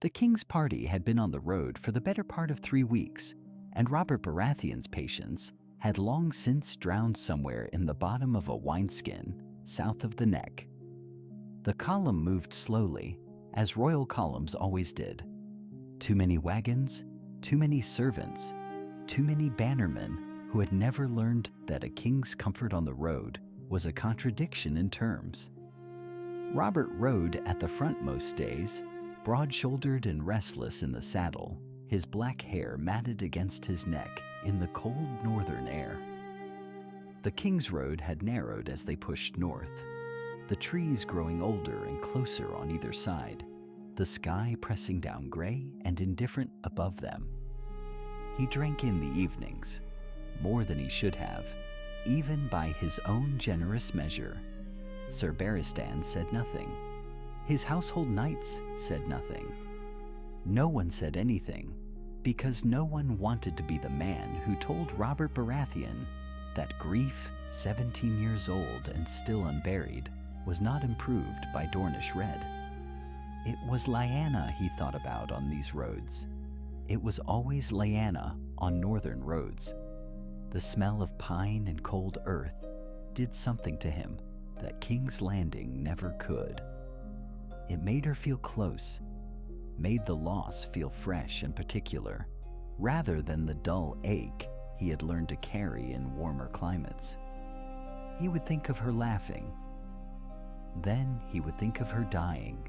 The king's party had been on the road for the better part of 3 weeks, and Robert Baratheon's patience had long since drowned somewhere in the bottom of a wineskin south of the neck. The column moved slowly, as royal columns always did. Too many wagons, too many servants, too many bannermen who had never learned that a king's comfort on the road was a contradiction in terms. Robert rode at the front most days, broad-shouldered and restless in the saddle, his black hair matted against his neck in the cold northern air. The King's Road had narrowed as they pushed north, the trees growing older and closer on either side, the sky pressing down gray and indifferent above them. He drank in the evenings, more than he should have, even by his own generous measure. Sir Barristan said nothing. His household knights said nothing. No one said anything, because no one wanted to be the man who told Robert Baratheon that grief, 17 years old and still unburied, was not improved by Dornish red. It was Lyanna he thought about on these roads. It was always Lyanna on northern roads. The smell of pine and cold earth did something to him that King's Landing never could. It made her feel close, made the loss feel fresh and particular, rather than the dull ache he had learned to carry in warmer climates. He would think of her laughing. Then he would think of her dying.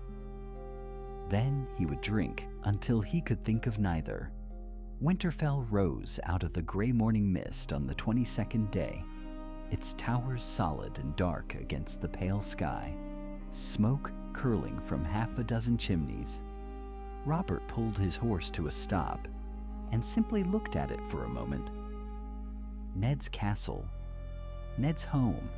Then he would drink until he could think of neither. Winterfell rose out of the gray morning mist on the 22nd day, its towers solid and dark against the pale sky, smoke curling from half a dozen chimneys. Robert pulled his horse to a stop and simply looked at it for a moment. Ned's castle, Ned's home,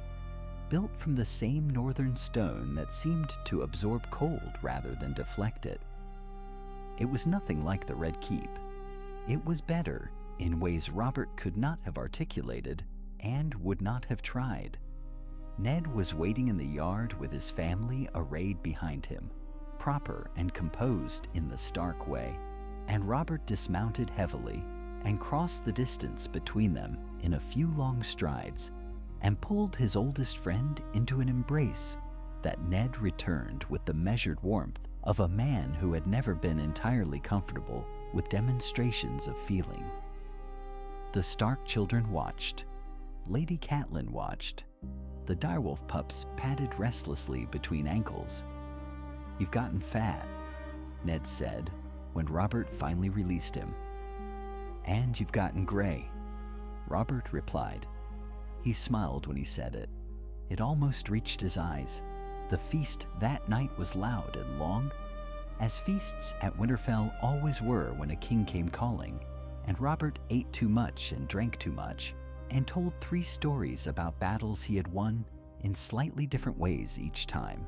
built from the same northern stone that seemed to absorb cold rather than deflect it. It was nothing like the Red Keep. It was better in ways Robert could not have articulated and would not have tried. Ned was waiting in the yard with his family arrayed behind him, proper and composed in the Stark way, and Robert dismounted heavily and crossed the distance between them in a few long strides and pulled his oldest friend into an embrace that Ned returned with the measured warmth of a man who had never been entirely comfortable with demonstrations of feeling. The Stark children watched. Lady Catelyn watched. The direwolf pups padded restlessly between ankles. "You've gotten fat," Ned said when Robert finally released him. "And you've gotten gray," Robert replied. He smiled when he said it. It almost reached his eyes. The feast that night was loud and long, as feasts at Winterfell always were when a king came calling, and Robert ate too much and drank too much, and told 3 stories about battles he had won in slightly different ways each time.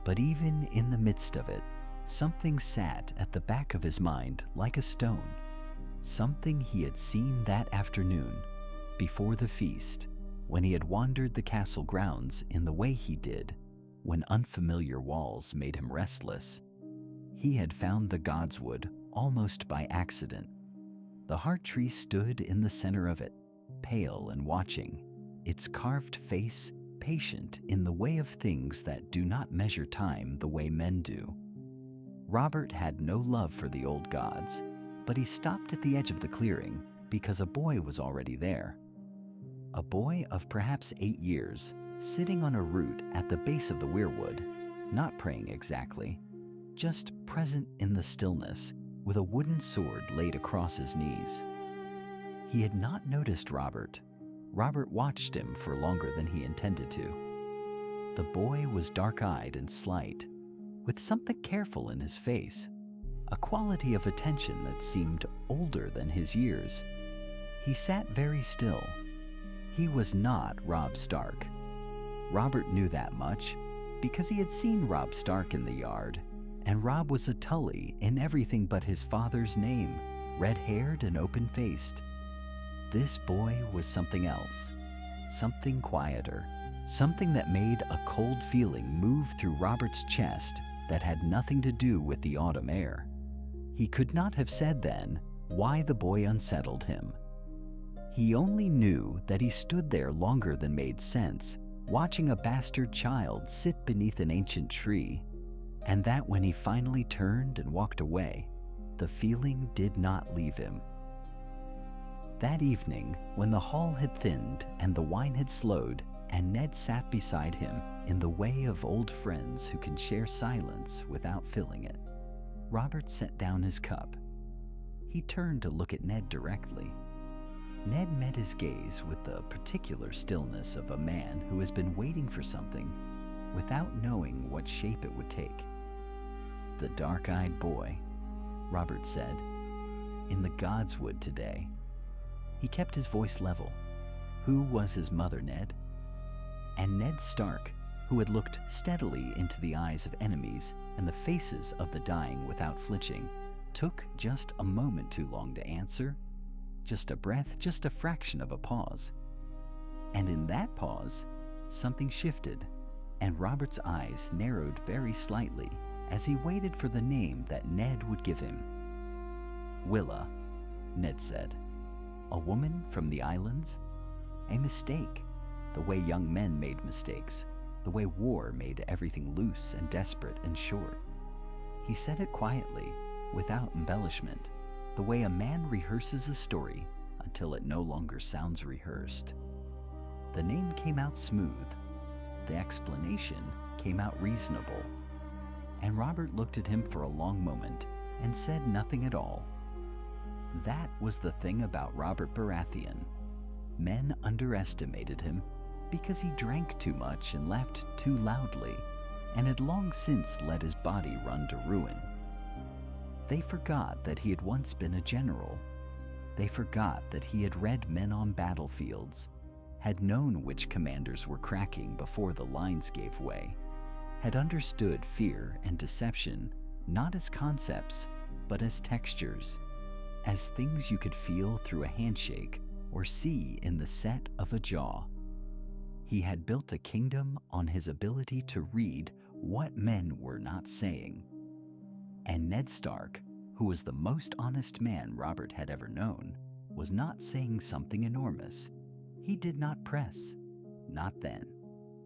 But even in the midst of it, something sat at the back of his mind like a stone, something he had seen that afternoon before the feast, when he had wandered the castle grounds in the way he did when unfamiliar walls made him restless. He had found the godswood almost by accident. The heart tree stood in the center of it, pale and watching, its carved face patient in the way of things that do not measure time the way men do. Robert had no love for the old gods, but he stopped at the edge of the clearing because a boy was already there. A boy of perhaps 8 years, sitting on a root at the base of the weirwood, not praying exactly, just present in the stillness with a wooden sword laid across his knees. He had not noticed Robert. Robert watched him for longer than he intended to. The boy was dark-eyed and slight, with something careful in his face, a quality of attention that seemed older than his years. He sat very still. He was not Robb Stark. Robert knew that much because he had seen Robb Stark in the yard, and Robb was a Tully in everything but his father's name, red-haired and open-faced. This boy was something else, something quieter, something that made a cold feeling move through Robert's chest that had nothing to do with the autumn air. He could not have said then why the boy unsettled him. He only knew that he stood there longer than made sense, watching a bastard child sit beneath an ancient tree, and that when he finally turned and walked away, the feeling did not leave him. That evening, when the hall had thinned and the wine had slowed, and Ned sat beside him in the way of old friends who can share silence without filling it, Robert set down his cup. He turned to look at Ned directly. Ned met his gaze with the particular stillness of a man who has been waiting for something without knowing what shape it would take. "The dark-eyed boy," Robert said, "in the Godswood today." He kept his voice level. Who was his mother, Ned? And Ned Stark, who had looked steadily into the eyes of enemies and the faces of the dying without flinching, took just a moment too long to answer. Just a breath, just a fraction of a pause. And in that pause, something shifted, and Robert's eyes narrowed very slightly as he waited for the name that Ned would give him. "Willa," Ned said. "A woman from the islands? A mistake, the way young men made mistakes, the way war made everything loose and desperate and short." He said it quietly, without embellishment, the way a man rehearses a story until it no longer sounds rehearsed. The name came out smooth. The explanation came out reasonable. And Robert looked at him for a long moment and said nothing at all. That was the thing about Robert Baratheon. Men underestimated him because he drank too much and laughed too loudly, and had long since let his body run to ruin. They forgot that he had once been a general. They forgot that he had read men on battlefields, had known which commanders were cracking before the lines gave way, had understood fear and deception not as concepts, but as textures, as things you could feel through a handshake or see in the set of a jaw. He had built a kingdom on his ability to read what men were not saying. And Ned Stark, who was the most honest man Robert had ever known, was not saying something enormous. He did not press. Not then.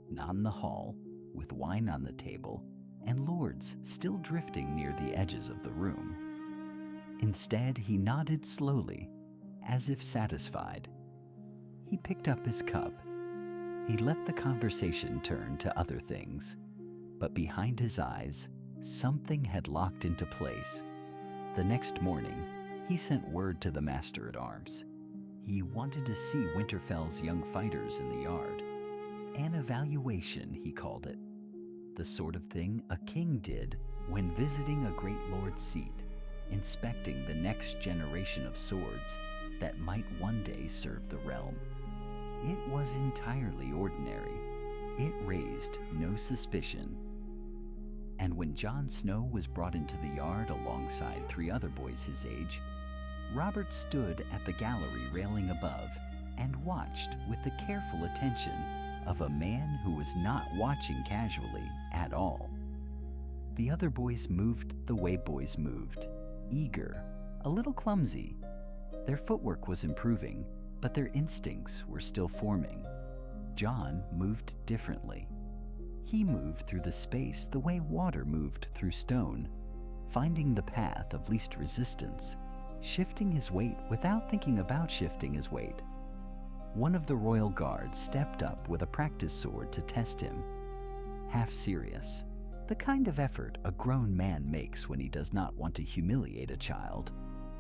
Not in the hall, with wine on the table, and lords still drifting near the edges of the room. Instead, he nodded slowly, as if satisfied. He picked up his cup. He let the conversation turn to other things, but behind his eyes, something had locked into place. The next morning, he sent word to the master-at-arms. He wanted to see Winterfell's young fighters in the yard. An evaluation, he called it. The sort of thing a king did when visiting a great lord's seat, inspecting the next generation of swords that might one day serve the realm. It was entirely ordinary. It raised no suspicion. And when Jon Snow was brought into the yard alongside 3 other boys his age, Robert stood at the gallery railing above and watched with the careful attention of a man who was not watching casually at all. The other boys moved the way boys moved, eager, a little clumsy. Their footwork was improving, but their instincts were still forming. Jon moved differently. He moved through the space the way water moved through stone, finding the path of least resistance, shifting his weight without thinking about shifting his weight. One of the royal guards stepped up with a practice sword to test him. Half serious, the kind of effort a grown man makes when he does not want to humiliate a child,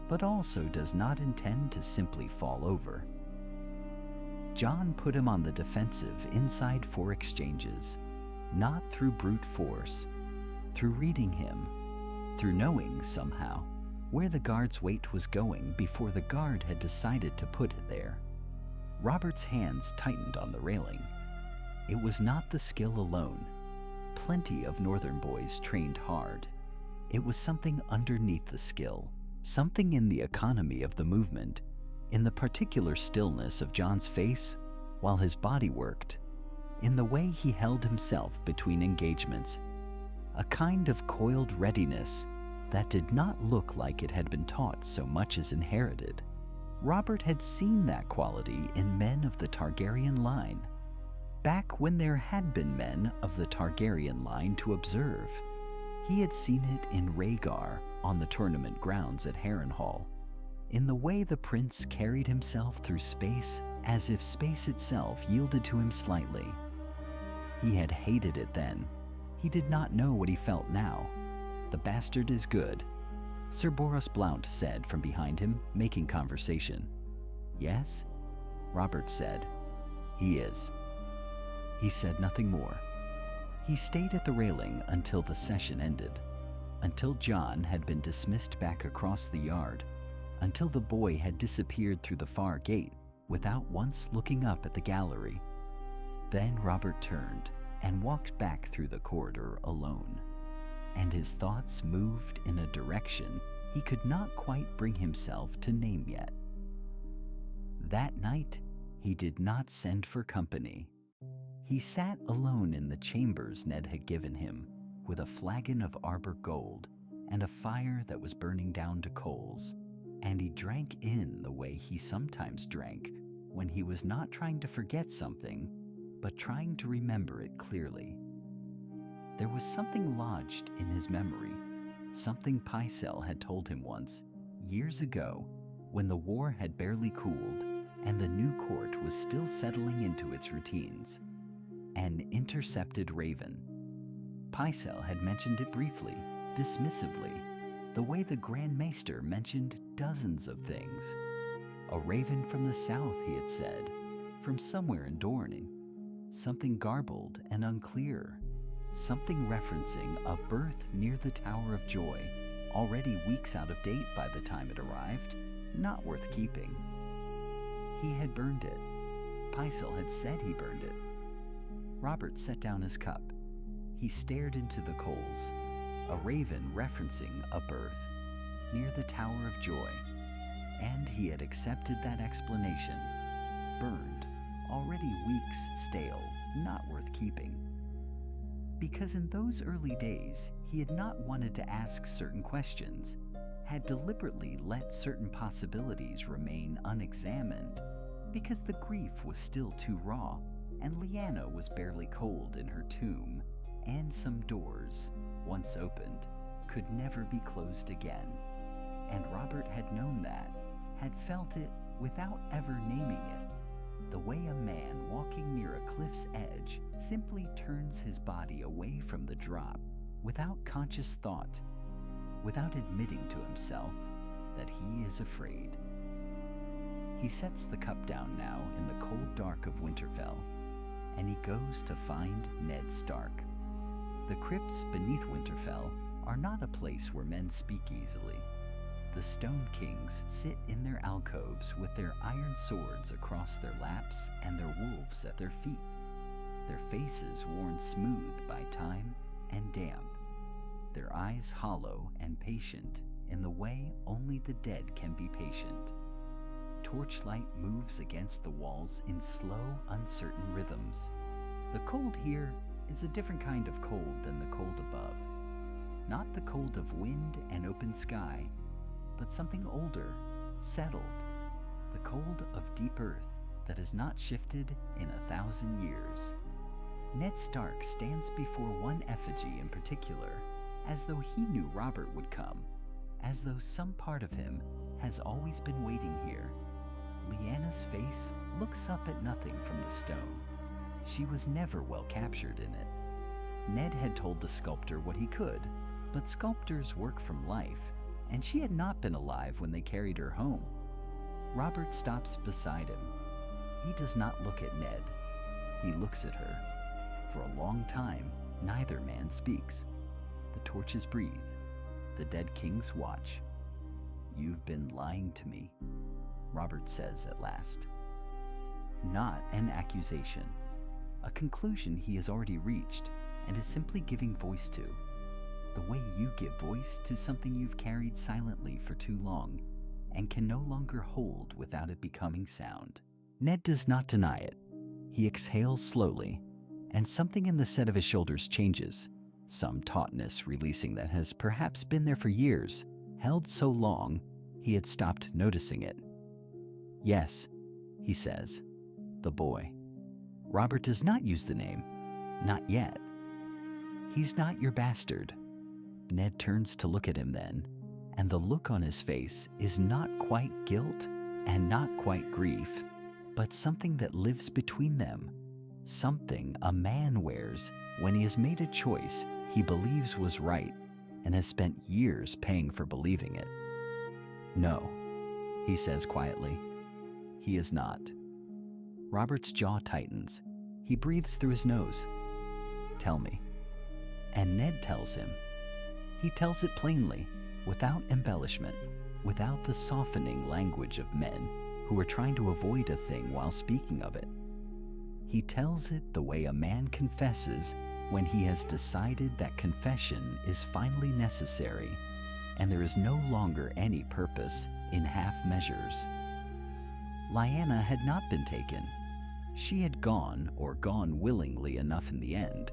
but also does not intend to simply fall over. Jon put him on the defensive inside 4 exchanges, not through brute force, through reading him, through knowing, somehow, where the guard's weight was going before the guard had decided to put it there. Robert's hands tightened on the railing. It was not the skill alone. Plenty of northern boys trained hard. It was something underneath the skill, something in the economy of the movement, in the particular stillness of Jon's face while his body worked, in the way he held himself between engagements, a kind of coiled readiness that did not look like it had been taught so much as inherited. Robert had seen that quality in men of the Targaryen line, back when there had been men of the Targaryen line to observe. He had seen it in Rhaegar on the tournament grounds at Harrenhal, in the way the prince carried himself through space as if space itself yielded to him slightly. He had hated it then. He did not know what he felt now. "The bastard is good," Sir Boros Blount said from behind him, making conversation. "Yes?" Robert said. "He is." He said nothing more. He stayed at the railing until the session ended, until Jon had been dismissed back across the yard, until the boy had disappeared through the far gate without once looking up at the gallery. Then Robert turned and walked back through the corridor alone, and his thoughts moved in a direction he could not quite bring himself to name yet. That night, he did not send for company. He sat alone in the chambers Ned had given him, with a flagon of Arbor Gold and a fire that was burning down to coals, and he drank in the way he sometimes drank when he was not trying to forget something, but trying to remember it clearly. There was something lodged in his memory, something Pycelle had told him once, years ago, when the war had barely cooled and the new court was still settling into its routines. An intercepted raven. Pycelle had mentioned it briefly, dismissively, the way the Grand Maester mentioned dozens of things. A raven from the south, he had said, from somewhere in Dorne. Something garbled and unclear, something referencing a birth near the Tower of Joy, already weeks out of date by the time it arrived, not worth keeping. He had burned it. Pycelle had said he burned it. Robert set down his cup. He stared into the coals. A raven referencing a birth near the Tower of Joy. And he had accepted that explanation. Burned, already weeks stale, not worth keeping. Because in those early days, he had not wanted to ask certain questions, had deliberately let certain possibilities remain unexamined, because the grief was still too raw, and Lyanna was barely cold in her tomb, and some doors, once opened, could never be closed again. And Robert had known that, had felt it without ever naming it, the way a man walking near a cliff's edge simply turns his body away from the drop without conscious thought, without admitting to himself that he is afraid. He sets the cup down now in the cold dark of Winterfell, and he goes to find Ned Stark. The crypts beneath Winterfell are not a place where men speak easily. The Stone Kings sit in their alcoves with their iron swords across their laps and their wolves at their feet, their faces worn smooth by time and damp, their eyes hollow and patient in the way only the dead can be patient. Torchlight moves against the walls in slow, uncertain rhythms. The cold here is a different kind of cold than the cold above. Not the cold of wind and open sky, but something older, settled. The cold of deep earth that has not shifted in 1,000 years. Ned Stark stands before one effigy in particular, as though he knew Robert would come, as though some part of him has always been waiting here. Lyanna's face looks up at nothing from the stone. She was never well captured in it. Ned had told the sculptor what he could, but sculptors work from life, and she had not been alive when they carried her home. Robert stops beside him. He does not look at Ned. He looks at her. For a long time, neither man speaks. The torches breathe. The dead kings watch. "You've been lying to me," Robert says at last. Not an accusation. A conclusion he has already reached and is simply giving voice to. The way you give voice to something you've carried silently for too long and can no longer hold without it becoming sound. Ned does not deny it. He exhales slowly, and something in the set of his shoulders changes. some tautness releasing that has perhaps been there for years, held so long he had stopped noticing it. "Yes," he says, "the boy." Robert does not use the name. Not yet. "He's not your bastard." Ned turns to look at him then, and the look on his face is not quite guilt and not quite grief, but something that lives between them, something a man wears when he has made a choice he believes was right and has spent years paying for believing it. "No," he says quietly. "He is not." Robert's jaw tightens. He breathes through his nose. "Tell me." And Ned tells him. He tells it plainly, without embellishment, without the softening language of men who are trying to avoid a thing while speaking of it. He tells it the way a man confesses when he has decided that confession is finally necessary and there is no longer any purpose in half measures. Lyanna had not been taken. She had gone, or gone willingly enough in the end,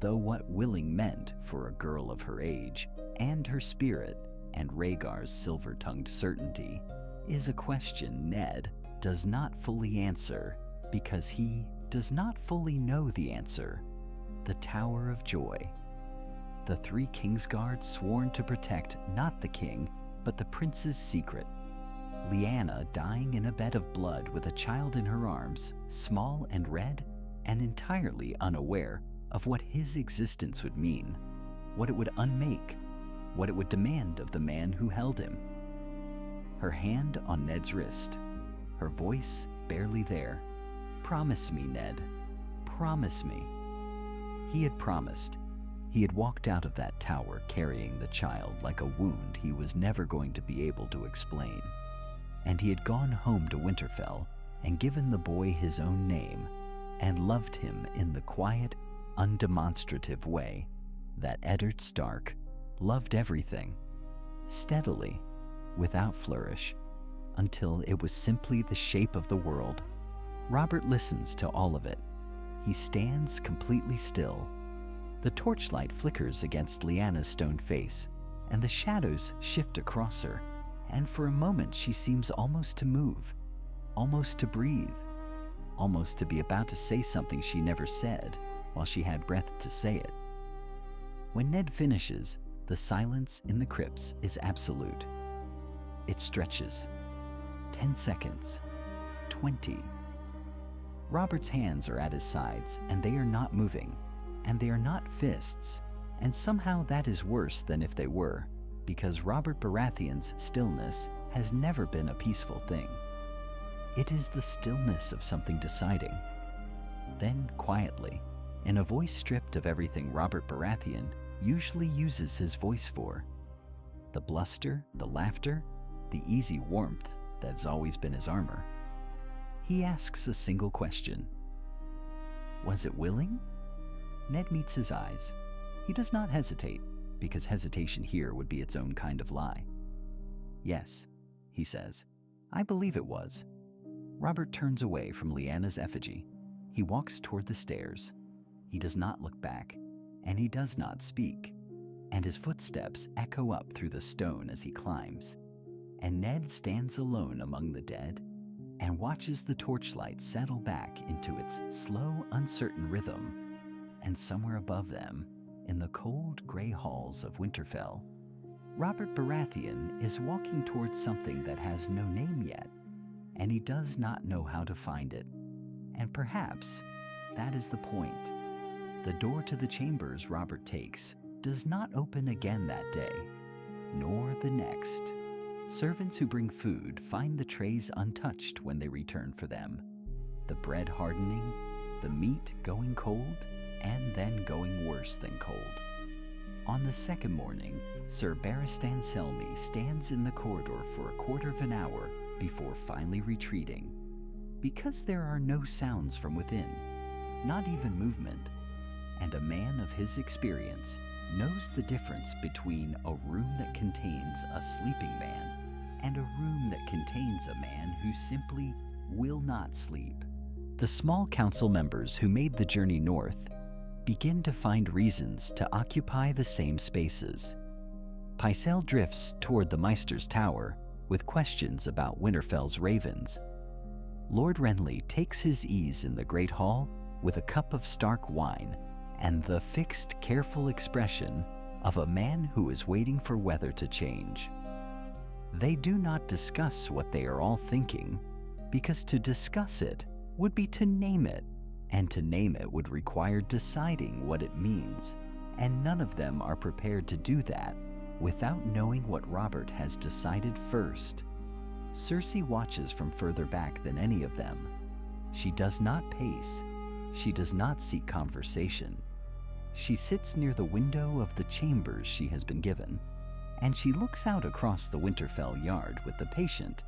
though what willing meant for a girl of her age and her spirit and Rhaegar's silver-tongued certainty is a question Ned does not fully answer because he does not fully know the answer. The Tower of Joy. The three Kingsguard sworn to protect not the king, but the prince's secret. Lyanna dying in a bed of blood with a child in her arms, small and red, and entirely unaware of what his existence would mean, what it would unmake, what it would demand of the man who held him. Her hand on Ned's wrist, her voice barely there. "Promise me, Ned. Promise me." He had promised. He had walked out of that tower carrying the child like a wound he was never going to be able to explain. And he had gone home to Winterfell and given the boy his own name and loved him in the quiet, undemonstrative way that Eddard Stark loved everything, steadily, without flourish, until it was simply the shape of the world. Robert listens to all of it. He stands completely still. The torchlight flickers against Lyanna's stone face, and the shadows shift across her, and for a moment she seems almost to move, almost to breathe, almost to be about to say something she never said while she had breath to say it. When Ned finishes, the silence in the crypts is absolute. It stretches. 10 seconds. 20. Robert's hands are at his sides, and they are not moving, and they are not fists, and somehow that is worse than if they were, because Robert Baratheon's stillness has never been a peaceful thing. It is the stillness of something deciding. Then, quietly, in a voice stripped of everything Robert Baratheon usually uses his voice for, the bluster, the laughter, the easy warmth that's always been his armor, he asks a single question. "Was it willing?" Ned meets his eyes. He does not hesitate, because hesitation here would be its own kind of lie. "Yes," he says. "I believe it was." Robert turns away from Lyanna's effigy. He walks toward the stairs. He does not look back, and he does not speak, and his footsteps echo up through the stone as he climbs. And Ned stands alone among the dead and watches the torchlight settle back into its slow, uncertain rhythm, and somewhere above them, in the cold gray halls of Winterfell, Robert Baratheon is walking towards something that has no name yet, and he does not know how to find it. And perhaps that is the point. The door to the chambers Robert takes does not open again that day, nor the next. Servants who bring food find the trays untouched when they return for them, the bread hardening, the meat going cold, and then going worse than cold. On the second morning, Sir Barristan Selmy stands in the corridor for a quarter of an hour before finally retreating, because there are no sounds from within, not even movement, and a man of his experience knows the difference between a room that contains a sleeping man and a room that contains a man who simply will not sleep. The small council members who made the journey north begin to find reasons to occupy the same spaces. Pycelle drifts toward the Meister's tower with questions about Winterfell's ravens. Lord Renly takes his ease in the Great Hall with a cup of Stark wine and the fixed, careful expression of a man who is waiting for weather to change. They do not discuss what they are all thinking, because to discuss it would be to name it, and to name it would require deciding what it means, and none of them are prepared to do that without knowing what Robert has decided first. Cersei watches from further back than any of them. She does not pace. She does not seek conversation. She sits near the window of the chambers she has been given, and she looks out across the Winterfell yard with the patient,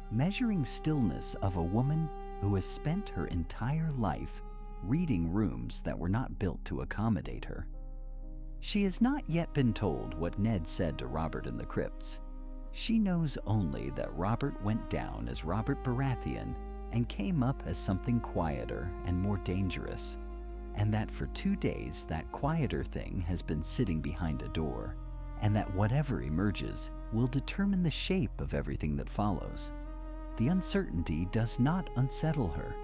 measuring stillness of a woman who has spent her entire life reading rooms that were not built to accommodate her. She has not yet been told what Ned said to Robert in the crypts. She knows only that Robert went down as Robert Baratheon and came up as something quieter and more dangerous, and that for 2 days that quieter thing has been sitting behind a door, and that whatever emerges will determine the shape of everything that follows. The uncertainty does not unsettle her.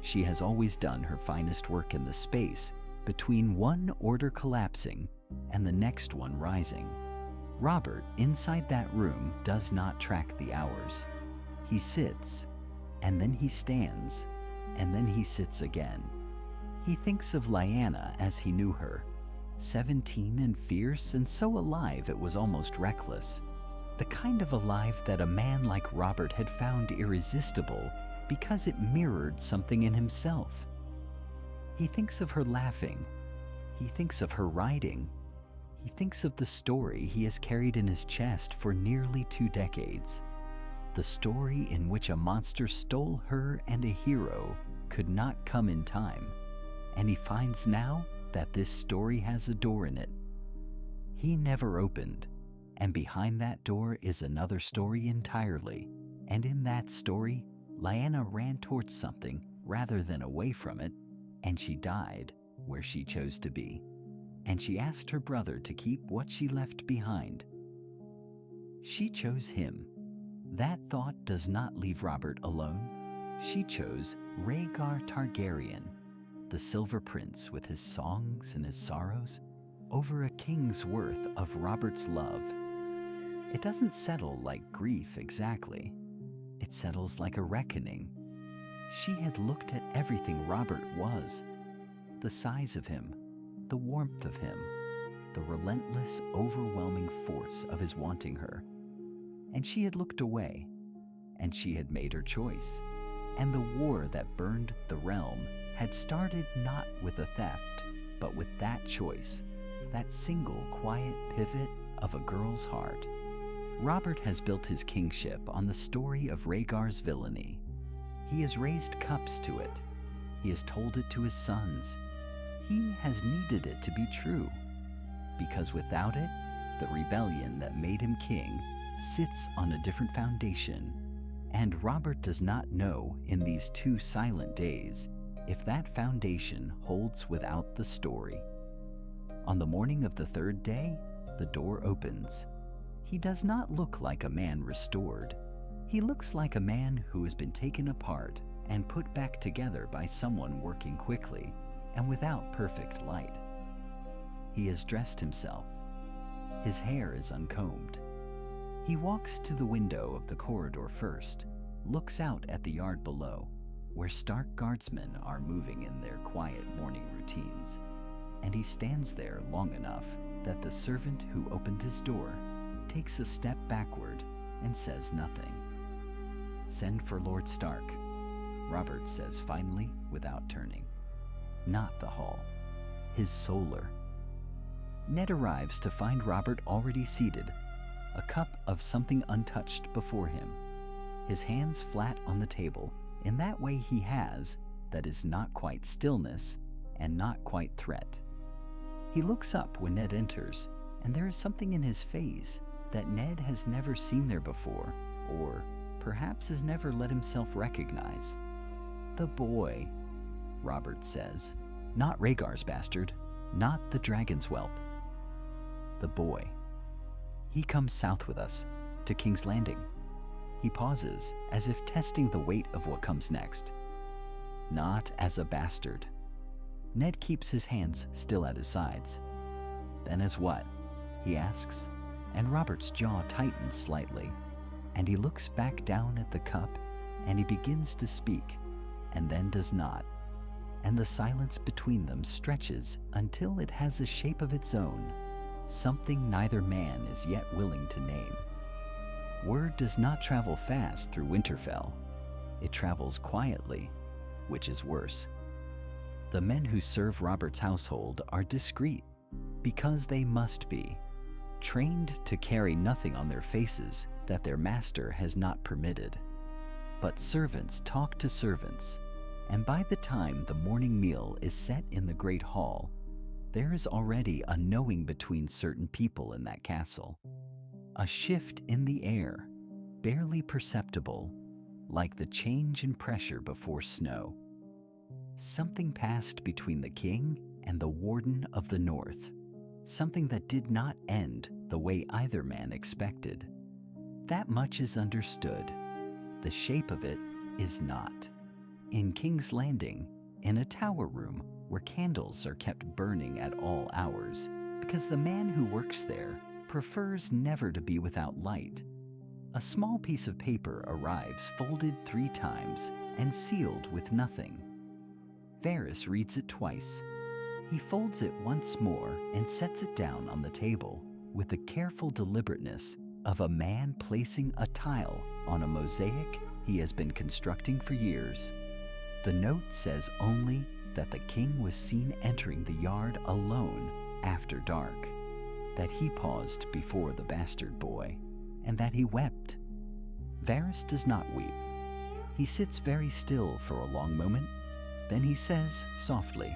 She has always done her finest work in the space between one order collapsing and the next one rising. Robert, inside that room, does not track the hours. He sits, and then he stands, and then he sits again. He thinks of Lyanna as he knew her, 17 and fierce and so alive it was almost reckless. The kind of alive that a man like Robert had found irresistible because it mirrored something in himself. He thinks of her laughing. He thinks of her riding. He thinks of the story he has carried in his chest for nearly 2 decades. The story in which a monster stole her and a hero could not come in time. And he finds now that this story has a door in it. He never opened, and behind that door is another story entirely. And in that story, Lyanna ran towards something rather than away from it, and she died where she chose to be. And she asked her brother to keep what she left behind. She chose him. That thought does not leave Robert alone. She chose Rhaegar Targaryen, the Silver Prince with his songs and his sorrows, over a king's worth of Robert's love. It doesn't settle like grief exactly. It settles like a reckoning. She had looked at everything Robert was, the size of him, the warmth of him, the relentless, overwhelming force of his wanting her. And she had looked away, and she had made her choice. And the war that burned the realm had started not with a theft, but with that choice, that single quiet pivot of a girl's heart. Robert has built his kingship on the story of Rhaegar's villainy. He has raised cups to it. He has told it to his sons. He has needed it to be true, because without it, the rebellion that made him king sits on a different foundation, and Robert does not know in these 2 silent days if that foundation holds without the story. On the morning of the 3rd day, the door opens. He does not look like a man restored. He looks like a man who has been taken apart and put back together by someone working quickly and without perfect light. He has dressed himself. His hair is uncombed. He walks to the window of the corridor first, looks out at the yard below, where Stark guardsmen are moving in their quiet morning routines, and he stands there long enough that the servant who opened his door takes a step backward and says nothing. "Send for Lord Stark," Robert says finally without turning. Not the hall, his solar. Ned arrives to find Robert already seated, a cup of something untouched before him, his hands flat on the table in that way he has that is not quite stillness and not quite threat. He looks up when Ned enters, and there is something in his face that Ned has never seen there before, or perhaps has never let himself recognize. "The boy," Robert says. "Not Rhaegar's bastard. not the dragon's whelp. The boy. He comes south with us, to King's Landing. He pauses, as if testing the weight of what comes next. Not as a bastard. Ned keeps his hands still at his sides. Then as what? He asks, and Robert's jaw tightens slightly, and he looks back down at the cup, and he begins to speak, and then does not, and the silence between them stretches until it has a shape of its own, something neither man is yet willing to name. Word does not travel fast through Winterfell. It travels quietly, which is worse. The men who serve Robert's household are discreet, because they must be, trained to carry nothing on their faces that their master has not permitted. But servants talk to servants, and by the time the morning meal is set in the great hall, there is already a knowing between certain people in that castle. A shift in the air, barely perceptible, like the change in pressure before snow. Something passed between the king and the warden of the north, something that did not end the way either man expected. That much is understood. The shape of it is not. In King's Landing, in a tower room where candles are kept burning at all hours, because the man who works there prefers never to be without light, a small piece of paper arrives folded 3 times and sealed with nothing. Varys reads it twice. He folds it once more and sets it down on the table with the careful deliberateness of a man placing a tile on a mosaic he has been constructing for years. The note says only that the king was seen entering the yard alone after dark, that he paused before the bastard boy, and that he wept. Varys does not weep. He sits very still for a long moment. Then he says softly,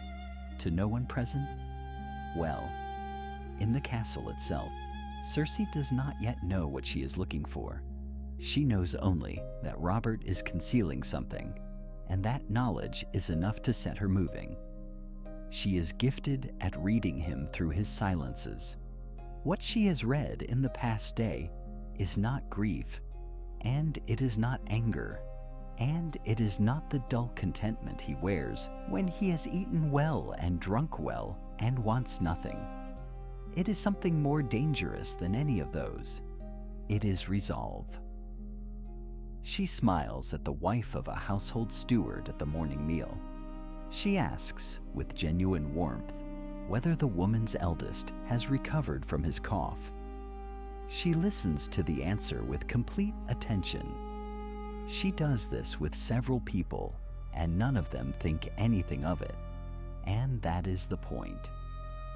to no one present, "Well, in the castle itself, Cersei does not yet know what she is looking for. She knows only that Robert is concealing something, and that knowledge is enough to set her moving. She is gifted at reading him through his silences. What she has read in the past day is not grief, and it is not anger, and it is not the dull contentment he wears when he has eaten well and drunk well and wants nothing. It is something more dangerous than any of those. It is resolve." She smiles at the wife of a household steward at the morning meal. She asks, with genuine warmth, whether the woman's eldest has recovered from his cough. She listens to the answer with complete attention. She does this with several people, and none of them think anything of it. And that is the point.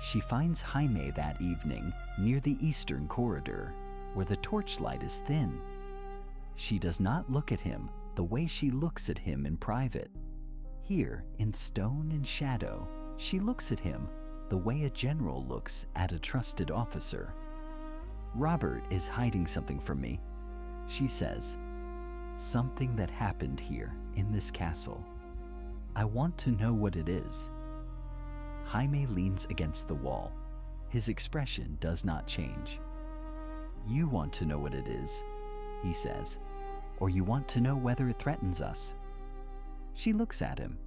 She finds Jaime that evening near the eastern corridor, where the torchlight is thin. She does not look at him the way she looks at him in private. Here, in stone and shadow, she looks at him the way a general looks at a trusted officer. "Robert is hiding something from me," she says. "Something that happened here in this castle. I want to know what it is." Jaime leans against the wall. His expression does not change. "You want to know what it is," he says, "or you want to know whether it threatens us?" She looks at him.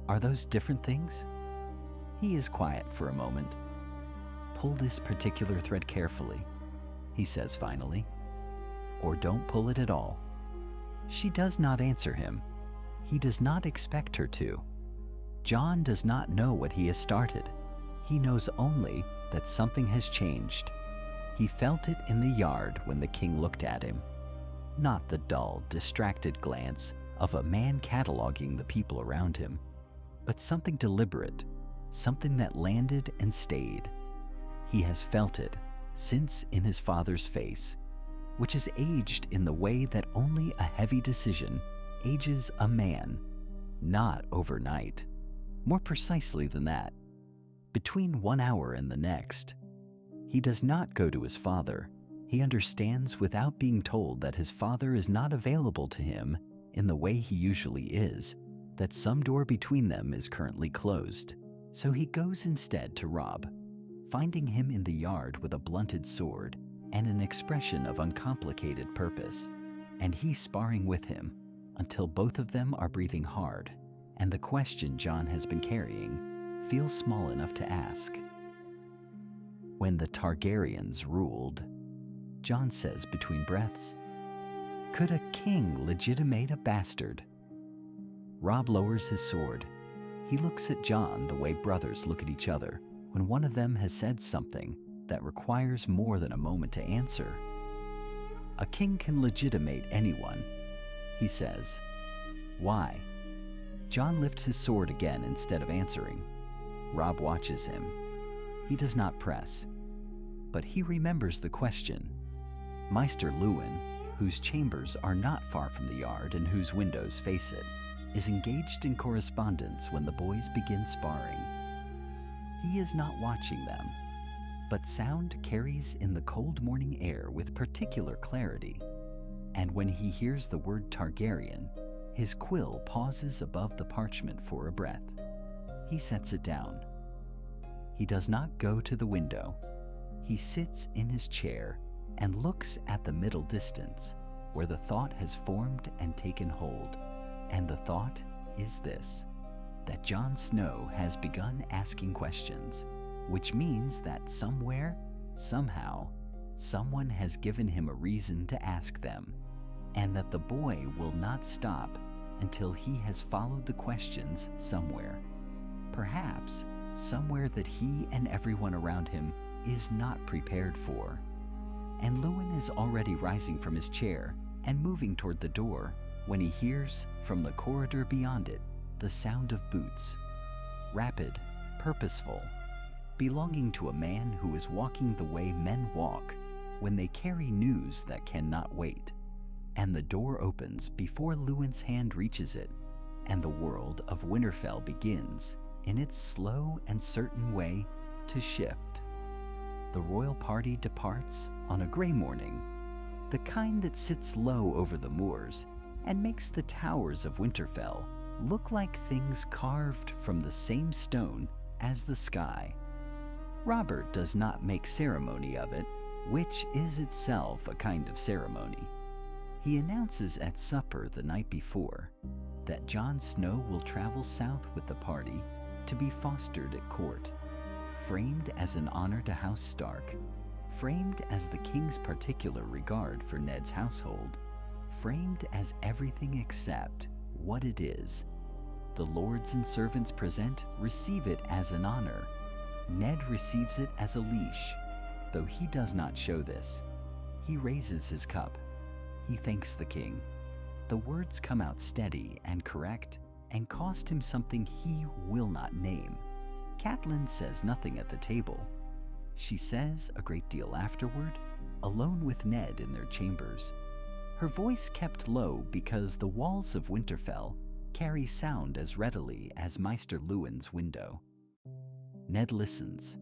"Are those different things?" He is quiet for a moment. "Pull this particular thread carefully," he says finally, "or don't pull it at all." She does not answer him. He does not expect her to. Jon does not know what he has started. He knows only that something has changed. He felt it in the yard when the king looked at him. Not the dull, distracted glance of a man cataloging the people around him, but something deliberate, something that landed and stayed. He has felt it since in his father's face, which is aged in the way that only a heavy decision ages a man, not overnight. More precisely than that, between 1 hour and the next. He does not go to his father. He understands without being told that his father is not available to him in the way he usually is, that some door between them is currently closed. So he goes instead to Robb, finding him in the yard with a blunted sword and an expression of uncomplicated purpose, and he sparring with him until both of them are breathing hard, and the question Jon has been carrying feels small enough to ask. When the Targaryens ruled, Jon says between breaths, could a king legitimate a bastard? Robb lowers his sword. He looks at Jon the way brothers look at each other when one of them has said something that requires more than a moment to answer. A king can legitimate anyone, he says. Why? Jon lifts his sword again instead of answering. Robb watches him. He does not press, but he remembers the question. Maester Luwin, whose chambers are not far from the yard and whose windows face it, is engaged in correspondence when the boys begin sparring. He is not watching them, but sound carries in the cold morning air with particular clarity, and when he hears the word Targaryen, his quill pauses above the parchment for a breath. He sets it down. He does not go to the window. He sits in his chair and looks at the middle distance, where the thought has formed and taken hold. And the thought is this, that Jon Snow has begun asking questions, which means that somewhere, somehow, someone has given him a reason to ask them, and that the boy will not stop until he has followed the questions somewhere. Perhaps somewhere that he and everyone around him is not prepared for. And Luwin is already rising from his chair and moving toward the door when he hears, from the corridor beyond it, the sound of boots. Rapid, purposeful, belonging to a man who is walking the way men walk when they carry news that cannot wait. And the door opens before Luwin's hand reaches it, and the world of Winterfell begins, in its slow and certain way, to shift. The royal party departs on a gray morning, the kind that sits low over the moors and makes the towers of Winterfell look like things carved from the same stone as the sky. Robert does not make ceremony of it, which is itself a kind of ceremony. He announces at supper the night before that Jon Snow will travel south with the party to be fostered at court, framed as an honor to House Stark, framed as the king's particular regard for Ned's household, framed as everything except what it is. The lords and servants present receive it as an honor. Ned receives it as a leash, though he does not show this. He raises his cup. He thanks the king. The words come out steady and correct and cost him something he will not name. Catelyn says nothing at the table. She says a great deal afterward, alone with Ned in their chambers. Her voice kept low because the walls of Winterfell carry sound as readily as Maester Luwin's window. Ned listens.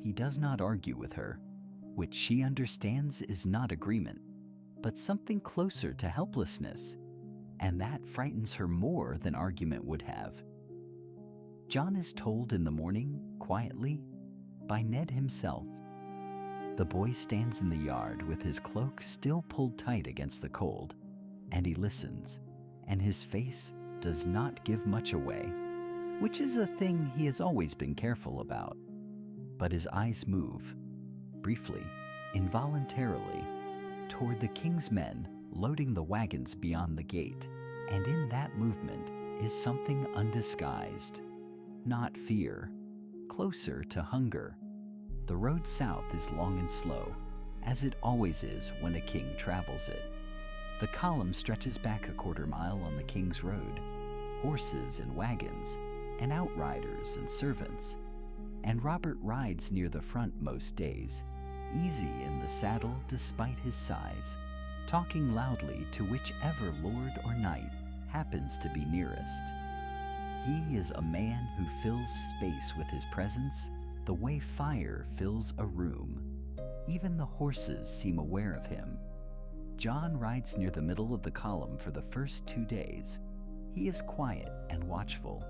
He does not argue with her, which she understands is not agreement, but something closer to helplessness, and that frightens her more than argument would have. Jon is told in the morning, quietly, by Ned himself. The boy stands in the yard with his cloak still pulled tight against the cold, and he listens, and his face does not give much away, which is a thing he has always been careful about. But his eyes move, briefly, involuntarily, toward the king's men loading the wagons beyond the gate, and in that movement is something undisguised. Not fear, closer to hunger. The road south is long and slow, as it always is when a king travels it. The column stretches back a quarter-mile on the king's road, horses and wagons, and outriders and servants, and Robert rides near the front most days, easy in the saddle despite his size, talking loudly to whichever lord or knight happens to be nearest. He is a man who fills space with his presence the way fire fills a room. Even the horses seem aware of him. Jon rides near the middle of the column for the first 2 days. He is quiet and watchful.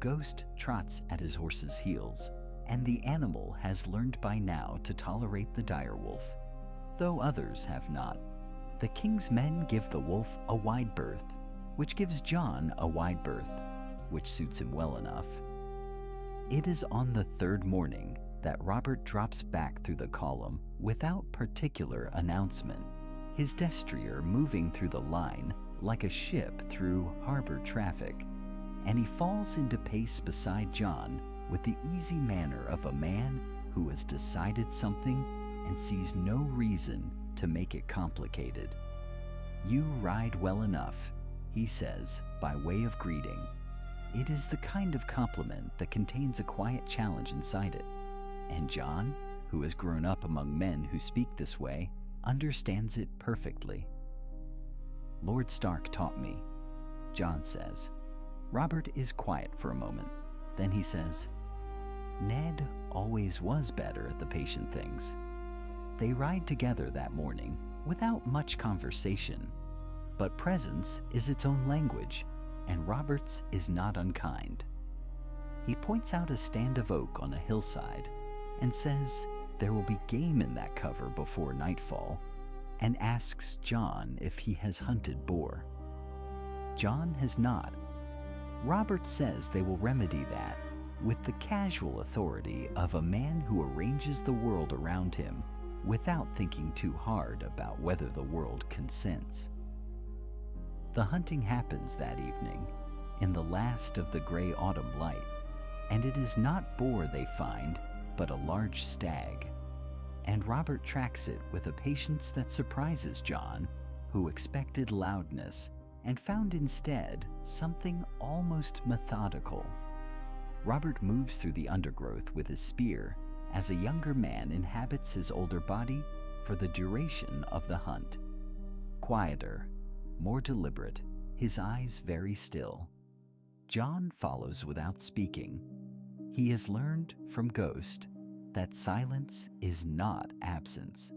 ghost trots at his horse's heels, and the animal has learned by now to tolerate the direwolf, though others have not. The king's men give the wolf a wide berth, which gives Jon a wide berth, which suits him well enough. It is on the third morning that Robert drops back through the column without particular announcement, his destrier moving through the line like a ship through harbor traffic, and he falls into pace beside Jon with the easy manner of a man who has decided something and sees no reason to make it complicated. "You ride well enough," he says by way of greeting. It is the kind of compliment that contains a quiet challenge inside it, and Jon, who has grown up among men who speak this way, understands it perfectly. "Lord Stark taught me," Jon says. Robert is quiet for a moment. Then he says, "Ned always was better at the patient things." They ride together that morning without much conversation, but presence is its own language, and Robert's is not unkind. He points out a stand of oak on a hillside and says there will be game in that cover before nightfall, and asks Jon if he has hunted boar. Jon has not. Robert says they will remedy that with the casual authority of a man who arranges the world around him without thinking too hard about whether the world consents. The hunting happens that evening, in the last of the gray autumn light, and it is not boar they find, but a large stag. And Robert tracks it with a patience that surprises Jon, who expected loudness and found instead something almost methodical. Robert moves through the undergrowth with his spear as a younger man inhabits his older body for the duration of the hunt. Quieter, more deliberate, his eyes very still. Jon follows without speaking. He has learned from Ghost that silence is not absence.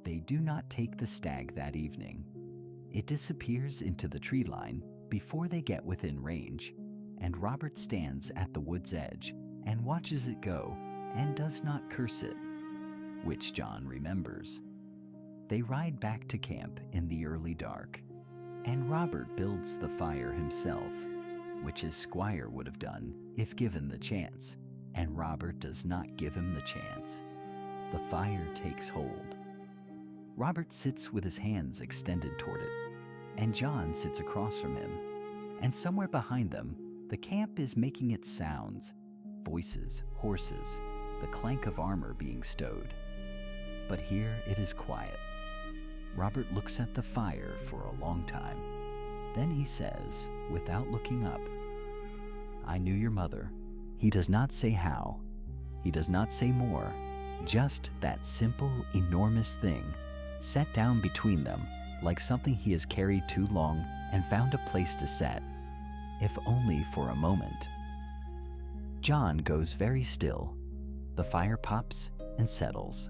They do not take the stag that evening. It disappears into the tree line before they get within range, and Robert stands at the wood's edge and watches it go and does not curse it, which Jon remembers. They ride back to camp in the early dark, and Robert builds the fire himself, which his squire would have done if given the chance, and Robert does not give him the chance. The fire takes hold. Robert sits with his hands extended toward it, and Jon sits across from him, and somewhere behind them, the camp is making its sounds, voices, horses, the clank of armor being stowed. But here it is quiet. Robert looks at the fire for a long time. Then he says, without looking up, "I knew your mother." He does not say how. He does not say more. Just that simple, enormous thing set down between them like something he has carried too long and found a place to set, if only for a moment. Jon goes very still. The fire pops and settles.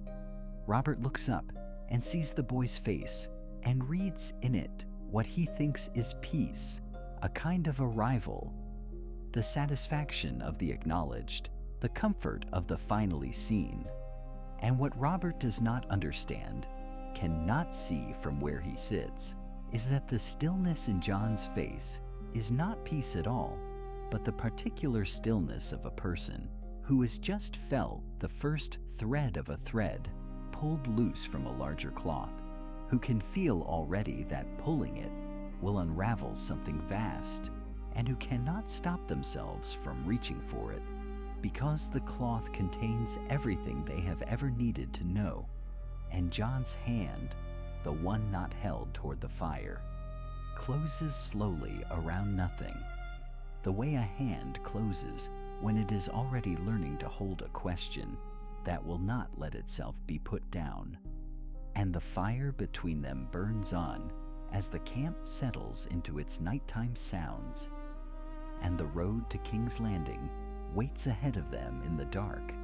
Robert looks up and sees the boy's face and reads in it what he thinks is peace, a kind of arrival, the satisfaction of the acknowledged, the comfort of the finally seen. And what Robert does not understand, cannot see from where he sits, is that the stillness in Jon's face is not peace at all, but the particular stillness of a person who has just felt the first thread of a thread pulled loose from a larger cloth, who can feel already that pulling it will unravel something vast, and who cannot stop themselves from reaching for it, because the cloth contains everything they have ever needed to know, and Jon's hand, the one not held toward the fire, closes slowly around nothing, the way a hand closes when it is already learning to hold a question that will not let itself be put down. And the fire between them burns on as the camp settles into its nighttime sounds, and the road to King's Landing waits ahead of them in the dark.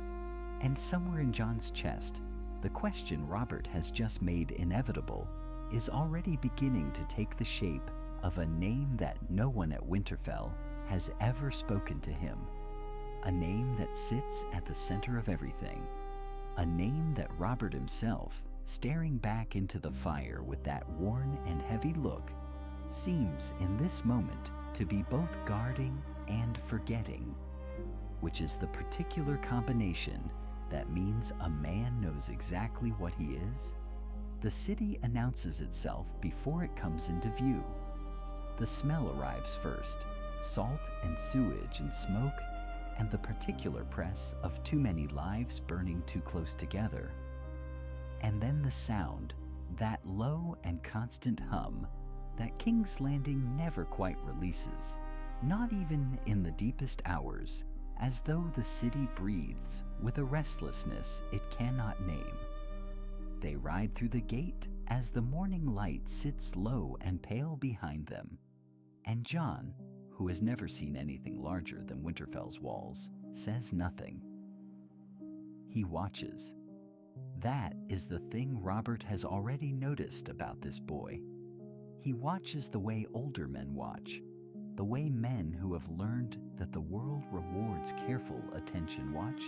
And somewhere in Jon's chest, the question Robert has just made inevitable is already beginning to take the shape of a name that no one at Winterfell has ever spoken to him, a name that sits at the center of everything, a name that Robert himself, staring back into the fire with that worn and heavy look, seems in this moment to be both guarding and forgetting, which is the particular combination that means a man knows exactly what he is. The city announces itself before it comes into view. The smell arrives first, salt and sewage and smoke, and the particular press of too many lives burning too close together. And then the sound, that low and constant hum that King's Landing never quite releases, not even in the deepest hours, as though the city breathes with a restlessness it cannot name. They ride through the gate as the morning light sits low and pale behind them, and Jon, who has never seen anything larger than Winterfell's walls, says nothing. He watches. That is the thing Robert has already noticed about this boy. He watches the way older men watch, the way men who have learned that the world rewards careful attention watch,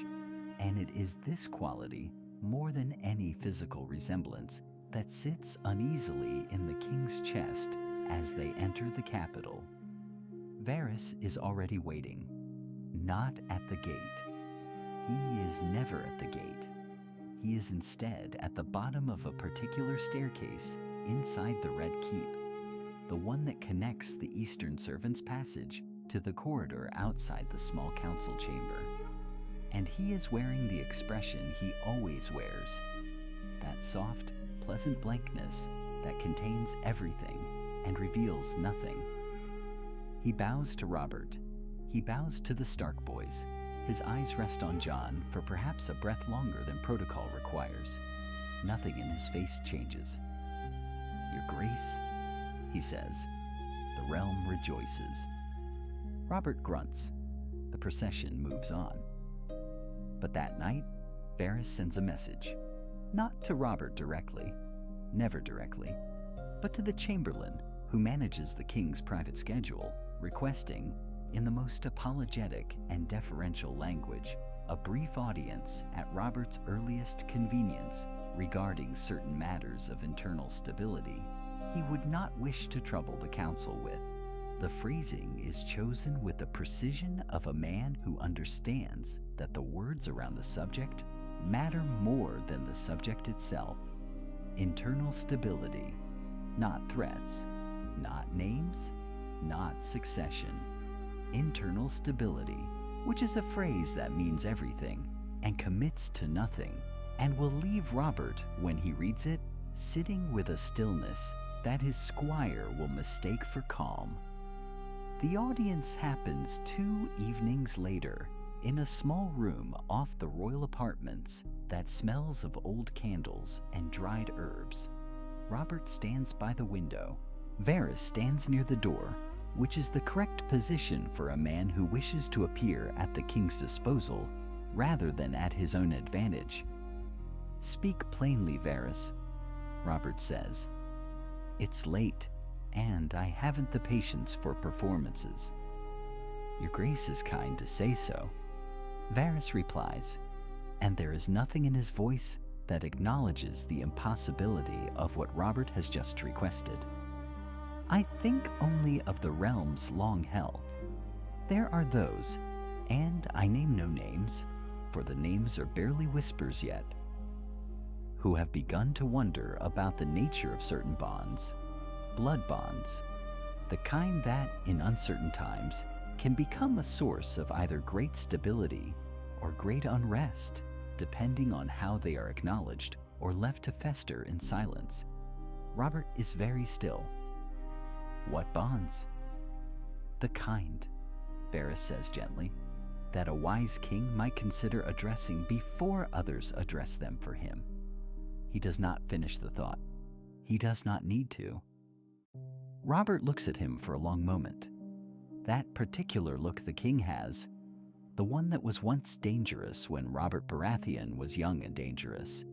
and it is this quality, more than any physical resemblance, that sits uneasily in the king's chest as they enter the capital. Varys is already waiting, not at the gate. He is never at the gate. He is instead at the bottom of a particular staircase inside the Red Keep, the one that connects the Eastern Servants' Passage to the corridor outside the small council chamber. And he is wearing the expression he always wears, that soft, pleasant blankness that contains everything and reveals nothing. He bows to Robert. He bows to the Stark boys. His eyes rest on Jon for perhaps a breath longer than protocol requires. Nothing in his face changes. "Your Grace," he says. The realm rejoices. Robert grunts. The procession moves on. But that night, Varys sends a message. Not to Robert directly, never directly, but to the Chamberlain who manages the king's private schedule, requesting, in the most apologetic and deferential language, a brief audience at Robert's earliest convenience regarding certain matters of internal stability he would not wish to trouble the council with. The phrasing is chosen with the precision of a man who understands that the words around the subject matter more than the subject itself. Internal stability, not threats, not names, not succession. Internal stability, which is a phrase that means everything and commits to nothing, and will leave Robert, when he reads it, sitting with a stillness that his squire will mistake for calm. The audience happens 2 evenings later, in a small room off the royal apartments that smells of old candles and dried herbs. Robert stands by the window. Varys stands near the door, which is the correct position for a man who wishes to appear at the king's disposal rather than at his own advantage. "Speak plainly, Varys," Robert says. "It's late, and I haven't the patience for performances." "Your Grace is kind to say so," Varys replies, and there is nothing in his voice that acknowledges the impossibility of what Robert has just requested. "I think only of the realm's long health. There are those, and I name no names, for the names are barely whispers yet, who have begun to wonder about the nature of certain bonds, blood bonds, the kind that, in uncertain times, can become a source of either great stability or great unrest, depending on how they are acknowledged or left to fester in silence." Robert is very still. "What bonds?" "The kind," Varys says gently, "that a wise king might consider addressing before others address them for him." He does not finish the thought. He does not need to. Robert looks at him for a long moment. That particular look the king has, the one that was once dangerous when Robert Baratheon was young and dangerous,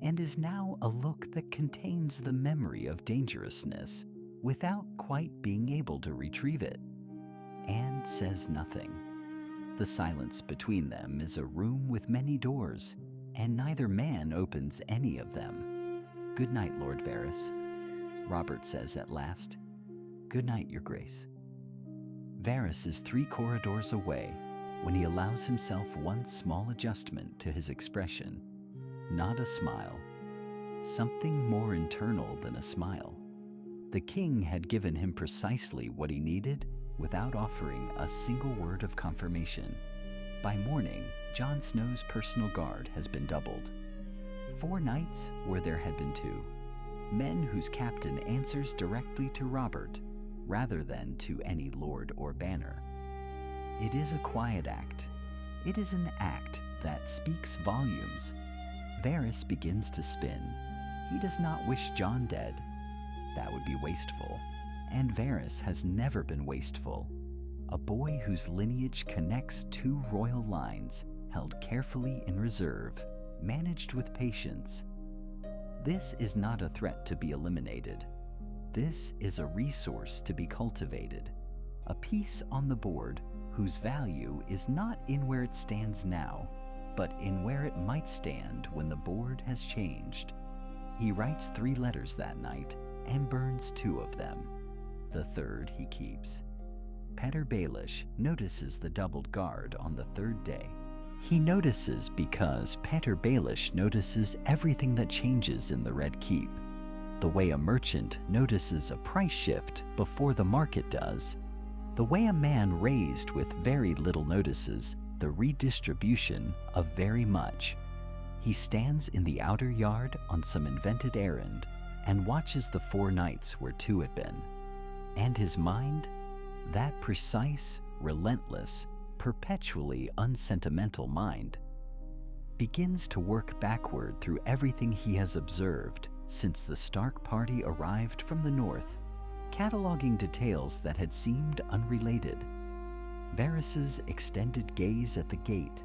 and is now a look that contains the memory of dangerousness without quite being able to retrieve it. and says nothing. The silence between them is a room with many doors, and neither man opens any of them. "Good night, Lord Varys," Robert says at last. "Good night, Your Grace." Varys is 3 corridors away when he allows himself one small adjustment to his expression. Not a smile. Something more internal than a smile. The king had given him precisely what he needed without offering a single word of confirmation. By morning, Jon Snow's personal guard has been doubled. 4 knights where there had been 2. Men whose captain answers directly to Robert, rather than to any lord or banner. It is a quiet act. It is an act that speaks volumes. Varys begins to spin. He does not wish Jon dead. That would be wasteful. And Varys has never been wasteful. A boy whose lineage connects 2 royal lines, held carefully in reserve, managed with patience. This is not a threat to be eliminated. This is a resource to be cultivated. A piece on the board whose value is not in where it stands now, but in where it might stand when the board has changed. He writes 3 letters that night and burns 2 of them. The 3rd he keeps. Petyr Baelish notices the doubled guard on the 3rd day. He notices because Petyr Baelish notices everything that changes in the Red Keep. The way a merchant notices a price shift before the market does. The way a man raised with very little notices the redistribution of very much. He stands in the outer yard on some invented errand and watches the 4 knights where 2 had been. And his mind, that precise, relentless, perpetually unsentimental mind, begins to work backward through everything he has observed since the Stark party arrived from the north, cataloging details that had seemed unrelated. Varys's extended gaze at the gate,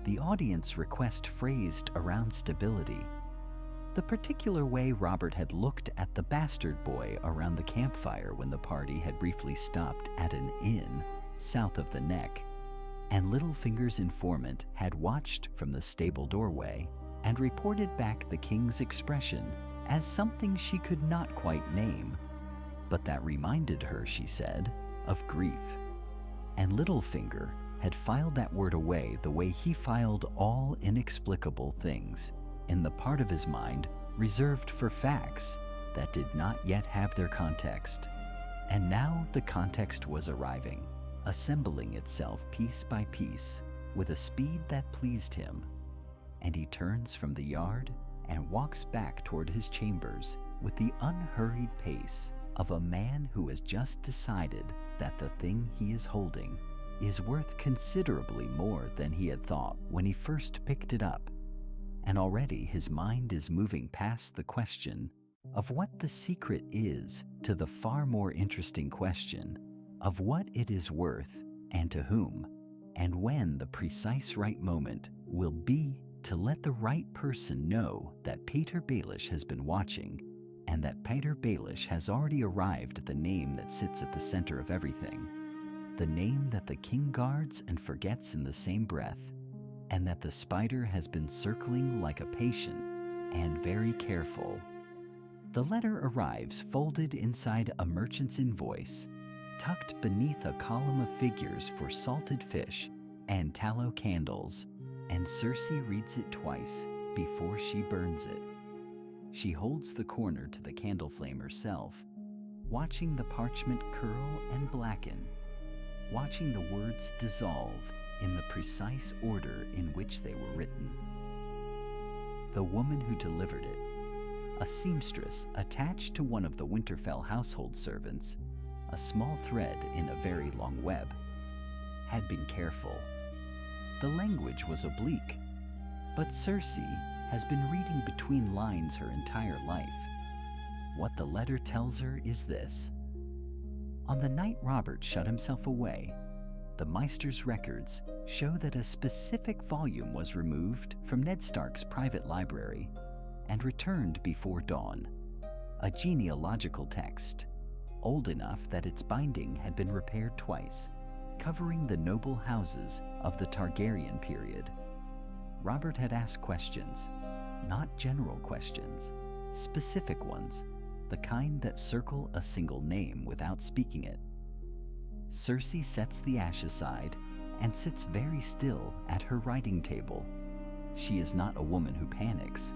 the audience request phrased around stability, the particular way Robert had looked at the bastard boy around the campfire when the party had briefly stopped at an inn south of the Neck, and Littlefinger's informant had watched from the stable doorway and reported back the king's expression as something she could not quite name, but that reminded her, she said, of grief. And Littlefinger had filed that word away the way he filed all inexplicable things, in the part of his mind reserved for facts that did not yet have their context. And now the context was arriving, assembling itself piece by piece with a speed that pleased him. And he turns from the yard and walks back toward his chambers with the unhurried pace of a man who has just decided that the thing he is holding is worth considerably more than he had thought when he first picked it up. And already his mind is moving past the question of what the secret is to the far more interesting question of what it is worth and to whom, and when the precise right moment will be to let the right person know that Petyr Baelish has been watching, and that Petyr Baelish has already arrived at the name that sits at the center of everything, the name that the king guards and forgets in the same breath, and that the spider has been circling like a patient and very careful. The letter arrives folded inside a merchant's invoice, tucked beneath a column of figures for salted fish and tallow candles, and Cersei reads it twice before she burns it. She holds the corner to the candle flame herself, watching the parchment curl and blacken, watching the words dissolve in the precise order in which they were written. The woman who delivered it, a seamstress attached to one of the Winterfell household servants, a small thread in a very long web, had been careful. The language was oblique, but Cersei has been reading between lines her entire life. What the letter tells her is this. On the night Robert shut himself away, the Meister's records show that a specific volume was removed from Ned Stark's private library and returned before dawn, a genealogical text, old enough that its binding had been repaired twice, covering the noble houses of the Targaryen period. Robert had asked questions, not general questions, specific ones, the kind that circle a single name without speaking it. Cersei sets the ash aside and sits very still at her writing table. She is not a woman who panics.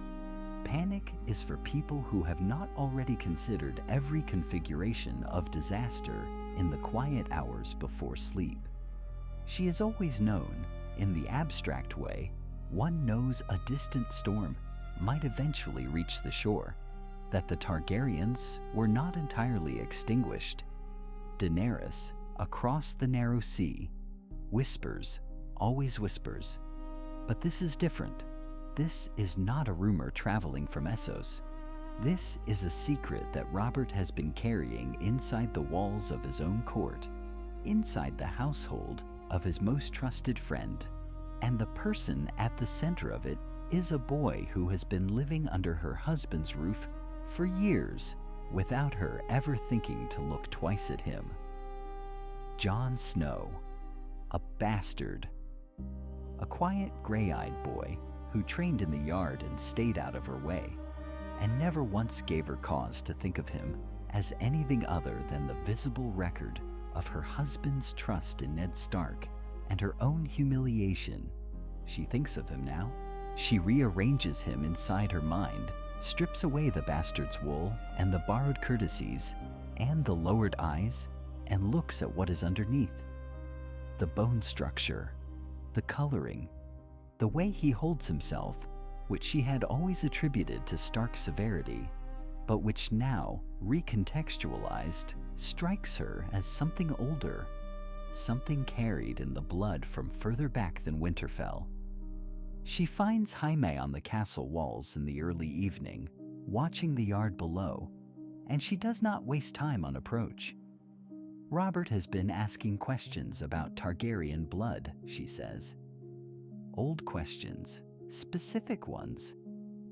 Panic is for people who have not already considered every configuration of disaster in the quiet hours before sleep. She has always known, in the abstract way, one knows a distant storm might eventually reach the shore, that the Targaryens were not entirely extinguished. Daenerys, across the narrow sea, whispers, always whispers. But this is different. This is not a rumor traveling from Essos. This is a secret that Robert has been carrying inside the walls of his own court, inside the household of his most trusted friend. And the person at the center of it is a boy who has been living under her husband's roof for years without her ever thinking to look twice at him. Jon Snow, a bastard. A quiet, gray-eyed boy who trained in the yard and stayed out of her way, and never once gave her cause to think of him as anything other than the visible record of her husband's trust in Ned Stark and her own humiliation. She thinks of him now. She rearranges him inside her mind, strips away the bastard's wool and the borrowed courtesies and the lowered eyes, and looks at what is underneath. The bone structure, the coloring, the way he holds himself, which she had always attributed to Stark's severity, but which now, recontextualized, strikes her as something older, something carried in the blood from further back than Winterfell. She finds Jaime on the castle walls in the early evening, watching the yard below, and she does not waste time on approach. Robert has been asking questions about Targaryen blood, she says. Old questions, specific ones,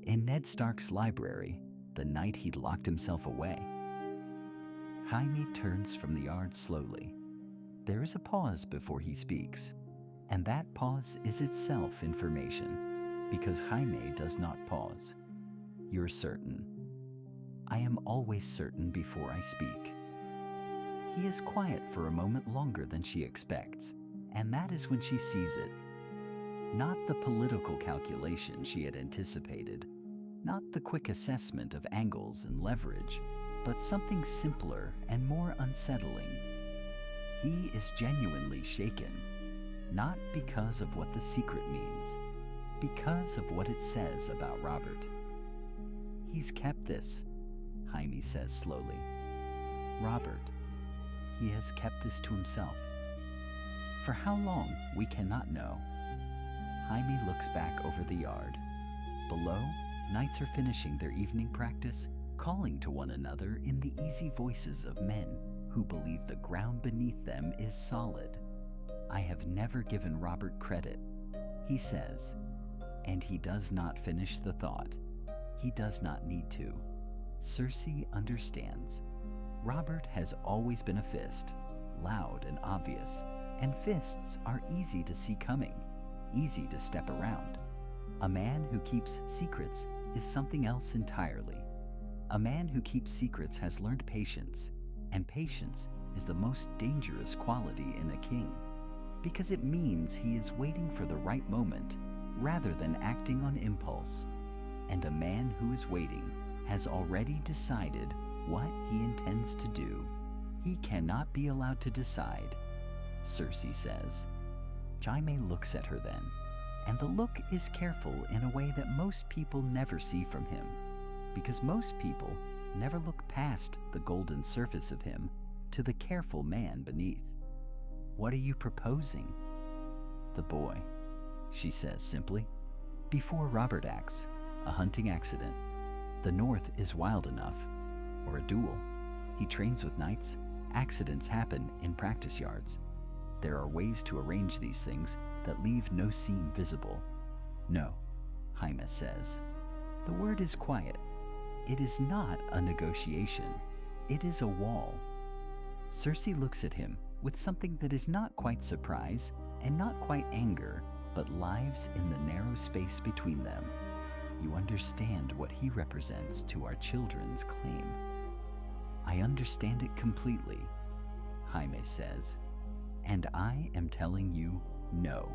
in Ned Stark's library the night he'd locked himself away. Jaime turns from the yard slowly. There is a pause before he speaks, and that pause is itself information, because Jaime does not pause. You're certain. I am always certain before I speak. He is quiet for a moment longer than she expects, and that is when she sees it. Not the political calculation she had anticipated, not the quick assessment of angles and leverage, but something simpler and more unsettling. He is genuinely shaken, not because of what the secret means, because of what it says about Robert. He's kept this, Jaime says slowly. Robert, he has kept this to himself. For how long, we cannot know. Jaime looks back over the yard. Below, knights are finishing their evening practice, calling to one another in the easy voices of men who believe the ground beneath them is solid. I have never given Robert credit, he says, and he does not finish the thought. He does not need to. Cersei understands. Robert has always been a fist, loud and obvious, and fists are easy to see coming, easy to step around. A man who keeps secrets is something else entirely. A man who keeps secrets has learned patience, and patience is the most dangerous quality in a king, because it means he is waiting for the right moment rather than acting on impulse. And a man who is waiting has already decided what he intends to do. He cannot be allowed to decide, Cersei says. Jaime looks at her then, and the look is careful in a way that most people never see from him, because most people never look past the golden surface of him to the careful man beneath. What are you proposing? The boy, she says simply. Before Robert acts, a hunting accident. The North is wild enough. Or a duel. He trains with knights. Accidents happen in practice yards. There are ways to arrange these things that leave no seam visible. No, Jaime says. The word is quiet. It is not a negotiation. It is a wall. Cersei looks at him with something that is not quite surprise and not quite anger, but lives in the narrow space between them. You understand what he represents to our children's claim. I understand it completely, Jaime says, and I am telling you no.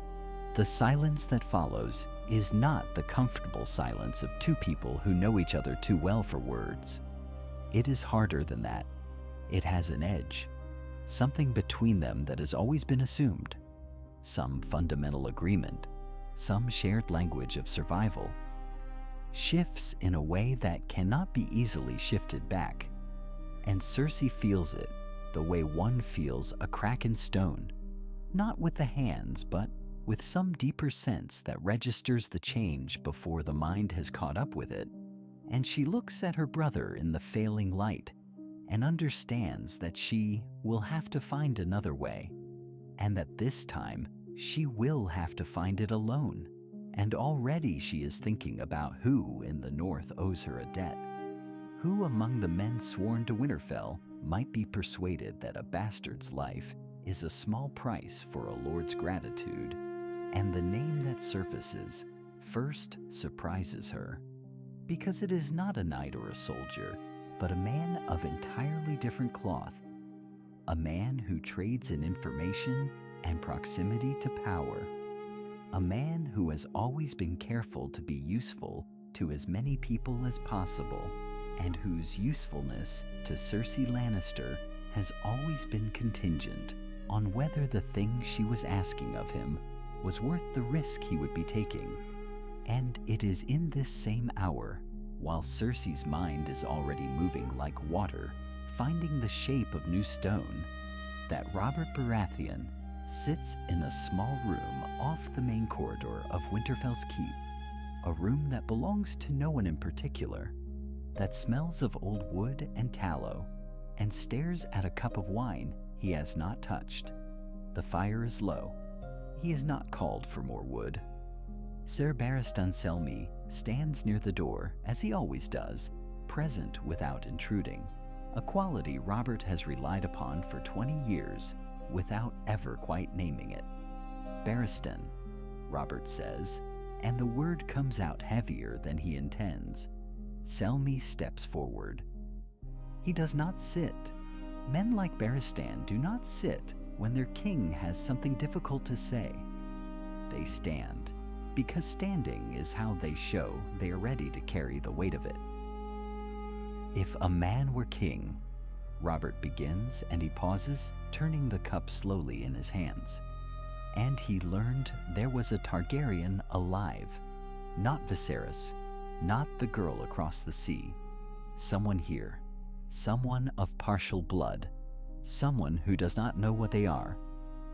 The silence that follows is not the comfortable silence of two people who know each other too well for words. It is harder than that. It has an edge, something between them that has always been assumed, some fundamental agreement, some shared language of survival. Shifts in a way that cannot be easily shifted back. And Cersei feels it the way one feels a crack in stone, not with the hands, but with some deeper sense that registers the change before the mind has caught up with it. And she looks at her brother in the failing light and understands that she will have to find another way, and that this time she will have to find it alone. And already she is thinking about who in the North owes her a debt. Who among the men sworn to Winterfell might be persuaded that a bastard's life is a small price for a lord's gratitude, and the name that surfaces first surprises her, because it is not a knight or a soldier, but a man of entirely different cloth, a man who trades in information and proximity to power, a man who has always been careful to be useful to as many people as possible, and whose usefulness to Cersei Lannister has always been contingent on whether the thing she was asking of him was worth the risk he would be taking. And it is in this same hour, while Cersei's mind is already moving like water, finding the shape of new stone, that Robert Baratheon sits in a small room off the main corridor of Winterfell's keep, a room that belongs to no one in particular, that smells of old wood and tallow, and stares at a cup of wine he has not touched. The fire is low. He has not called for more wood. Ser Barristan Selmy stands near the door, as he always does, present without intruding, a quality Robert has relied upon for 20 years without ever quite naming it. Barristan, Robert says, and the word comes out heavier than he intends. Selmy steps forward. He does not sit. Men like Barristan do not sit when their king has something difficult to say. They stand, because standing is how they show they are ready to carry the weight of it. If a man were king, Robert begins, and he pauses, turning the cup slowly in his hands. And he learned there was a Targaryen alive, not Viserys, not the girl across the sea. Someone here, someone of partial blood, someone who does not know what they are.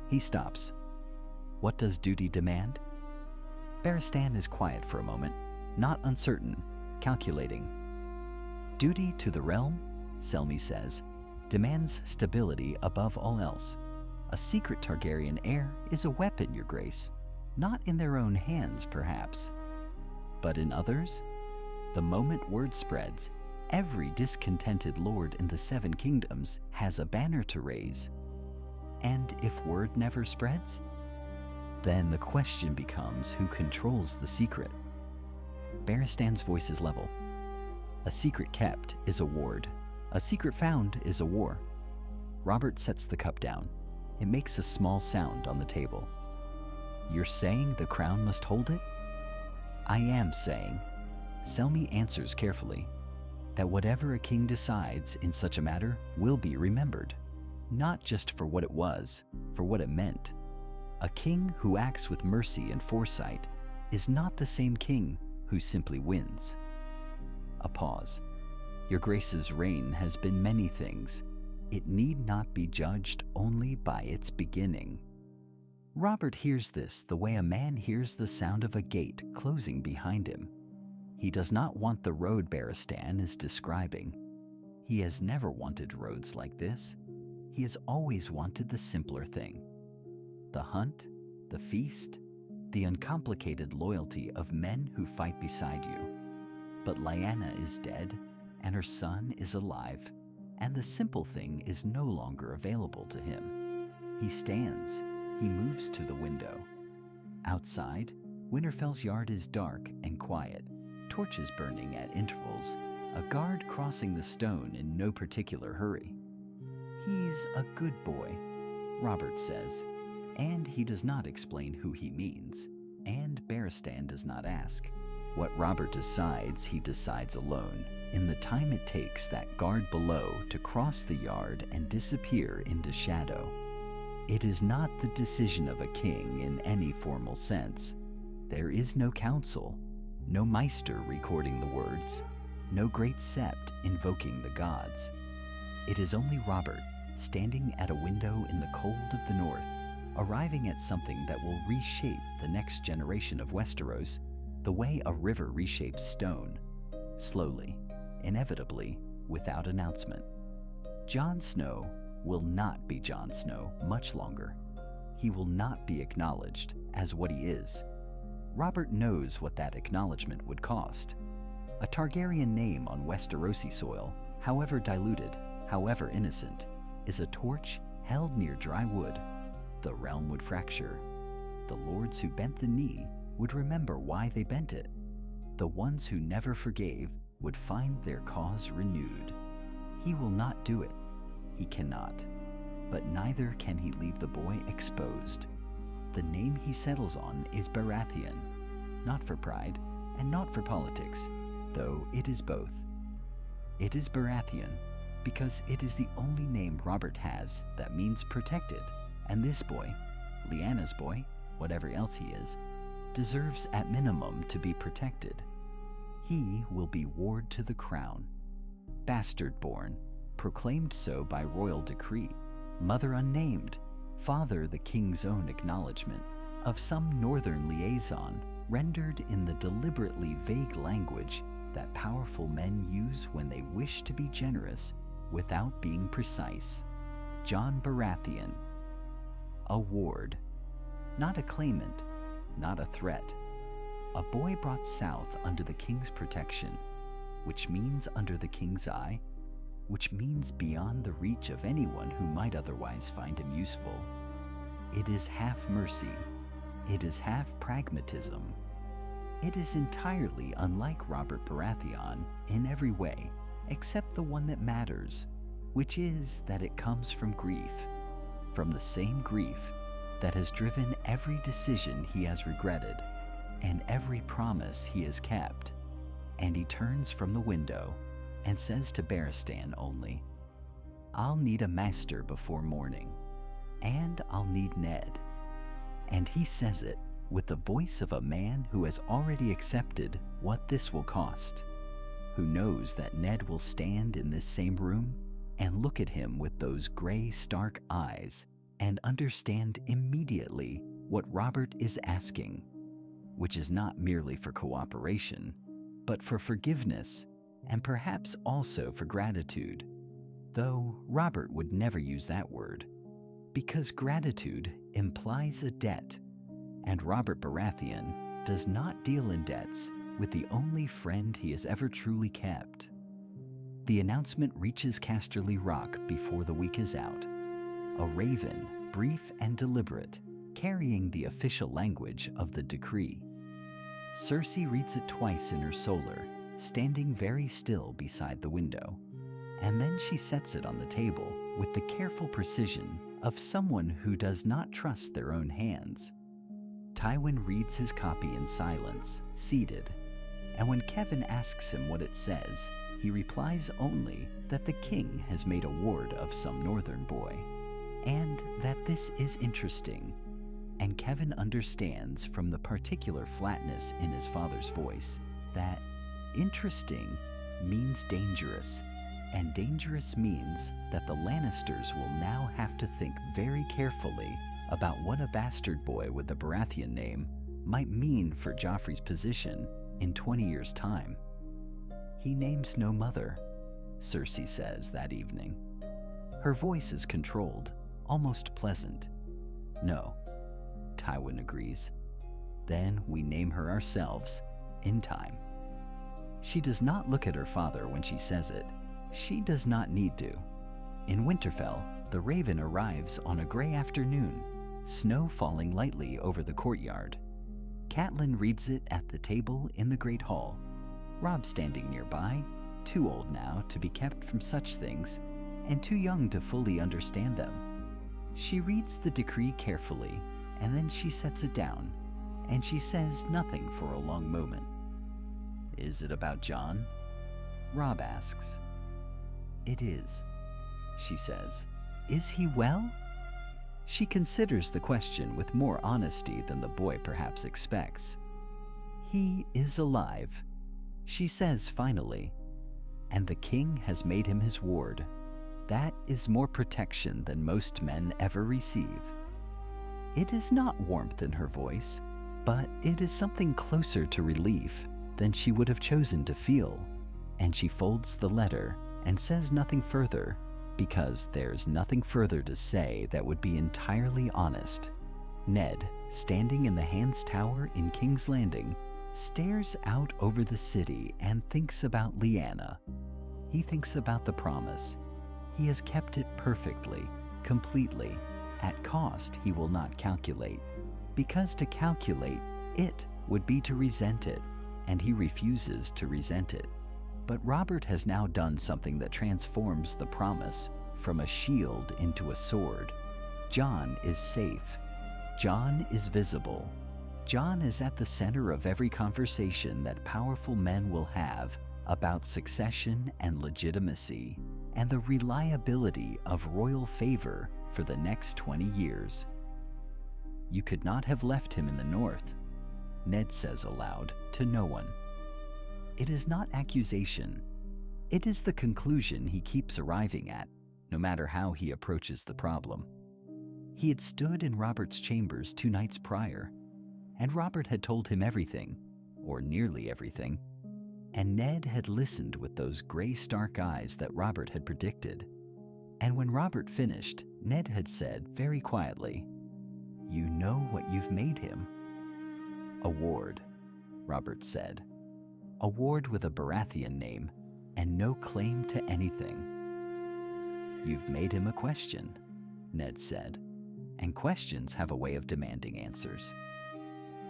He stops. What does duty demand? Barristan is quiet for a moment, not uncertain, calculating. Duty to the realm, Selmy says, demands stability above all else. A secret Targaryen heir is a weapon, Your Grace. Not in their own hands, perhaps, but in others. The moment word spreads, every discontented lord in the Seven Kingdoms has a banner to raise. And if word never spreads, then the question becomes who controls the secret. Barristan's voice is level. A secret kept is a ward. A secret found is a war. Robert sets the cup down. It makes a small sound on the table. You're saying the crown must hold it? I am saying, Selmy answers carefully, that whatever a king decides in such a matter will be remembered, not just for what it was, for what it meant. A king who acts with mercy and foresight is not the same king who simply wins. A pause. Your Grace's reign has been many things. It need not be judged only by its beginning. Robert hears this the way a man hears the sound of a gate closing behind him. He does not want the road Barristan is describing. He has never wanted roads like this. He has always wanted the simpler thing. The hunt, the feast, the uncomplicated loyalty of men who fight beside you. But Lyanna is dead, and her son is alive, and the simple thing is no longer available to him. He stands. He moves to the window. Outside, Winterfell's yard is dark and quiet, torches burning at intervals, a guard crossing the stone in no particular hurry. "He's a good boy," Robert says, and he does not explain who he means, and Barristan does not ask. What Robert decides, he decides alone, in the time it takes that guard below to cross the yard and disappear into shadow. It is not the decision of a king in any formal sense. There is no council, no Maester recording the words, no great sept invoking the gods. It is only Robert, standing at a window in the cold of the north, arriving at something that will reshape the next generation of Westeros the way a river reshapes stone, slowly, inevitably, without announcement. Jon Snow will not be Jon Snow much longer. He will not be acknowledged as what he is. Robert knows what that acknowledgement would cost. A Targaryen name on Westerosi soil, however diluted, however innocent, is a torch held near dry wood. The realm would fracture. The lords who bent the knee would remember why they bent it. The ones who never forgave would find their cause renewed. He will not do it. He cannot. But neither can he leave the boy exposed. The name he settles on is Baratheon, not for pride and not for politics, though it is both. It is Baratheon because it is the only name Robert has that means protected, and this boy, Lyanna's boy, whatever else he is, deserves at minimum to be protected. He will be ward to the crown, bastard-born, proclaimed so by royal decree, mother unnamed, father the king's own acknowledgement, of some northern liaison rendered in the deliberately vague language that powerful men use when they wish to be generous without being precise. Jon Baratheon. A ward. Not a claimant, not a threat. A boy brought south under the king's protection, which means under the king's eye, which means beyond the reach of anyone who might otherwise find him useful. It is half mercy. It is half pragmatism. It is entirely unlike Robert Baratheon in every way, except the one that matters, which is that it comes from grief, from the same grief that has driven every decision he has regretted and every promise he has kept. And he turns from the window and says to Barristan only, "I'll need a master before morning, and I'll need Ned." And he says it with the voice of a man who has already accepted what this will cost, who knows that Ned will stand in this same room and look at him with those gray, stark eyes and understand immediately what Robert is asking, which is not merely for cooperation, but for forgiveness and perhaps also for gratitude, though Robert would never use that word, because gratitude implies a debt, and Robert Baratheon does not deal in debts with the only friend he has ever truly kept. The announcement reaches Casterly Rock before the week is out. A raven, brief and deliberate, carrying the official language of the decree. Cersei reads it twice in her solar, standing very still beside the window, and then she sets it on the table with the careful precision of someone who does not trust their own hands. Tywin reads his copy in silence, seated, and when Kevin asks him what it says, he replies only that the king has made a ward of some northern boy, and that this is interesting. And Kevin understands from the particular flatness in his father's voice that interesting means dangerous, and dangerous means that the Lannisters will now have to think very carefully about what a bastard boy with the Baratheon name might mean for Joffrey's position in 20 years' time. "He names no mother," Cersei says that evening. Her voice is controlled, almost pleasant. "No," Tywin agrees. "Then we name her ourselves, in time." She does not look at her father when she says it. She does not need to. In Winterfell, the raven arrives on a gray afternoon, snow falling lightly over the courtyard. Catelyn reads it at the table in the Great Hall, Robb standing nearby, too old now to be kept from such things, and too young to fully understand them. She reads the decree carefully, and then she sets it down, and she says nothing for a long moment. "Is it about Jon?" Robb asks. "It is," she says. "Is he well?" She considers the question with more honesty than the boy perhaps expects. "He is alive," she says finally, "and the king has made him his ward. That is more protection than most men ever receive." It is not warmth in her voice, but it is something closer to relief than she would have chosen to feel, and she folds the letter and says nothing further, because there's nothing further to say that would be entirely honest. Ned, standing in the Hand's Tower in King's Landing, stares out over the city and thinks about Lyanna. He thinks about the promise. He has kept it perfectly, completely, at cost he will not calculate, because to calculate it would be to resent it, and he refuses to resent it. But Robert has now done something that transforms the promise from a shield into a sword. Jon is safe. Jon is visible. Jon is at the center of every conversation that powerful men will have about succession and legitimacy, and the reliability of royal favor for the next 20 years. "You could not have left him in the north," Ned says aloud to no one. It is not accusation. It is the conclusion he keeps arriving at, no matter how he approaches the problem. He had stood in Robert's chambers 2 nights prior, and Robert had told him everything, or nearly everything, and Ned had listened with those gray Stark eyes that Robert had predicted. And when Robert finished, Ned had said very quietly, "You know what you've made him." "A ward," Robert said. "A ward with a Baratheon name and no claim to anything." "You've made him a question," Ned said, "and questions have a way of demanding answers."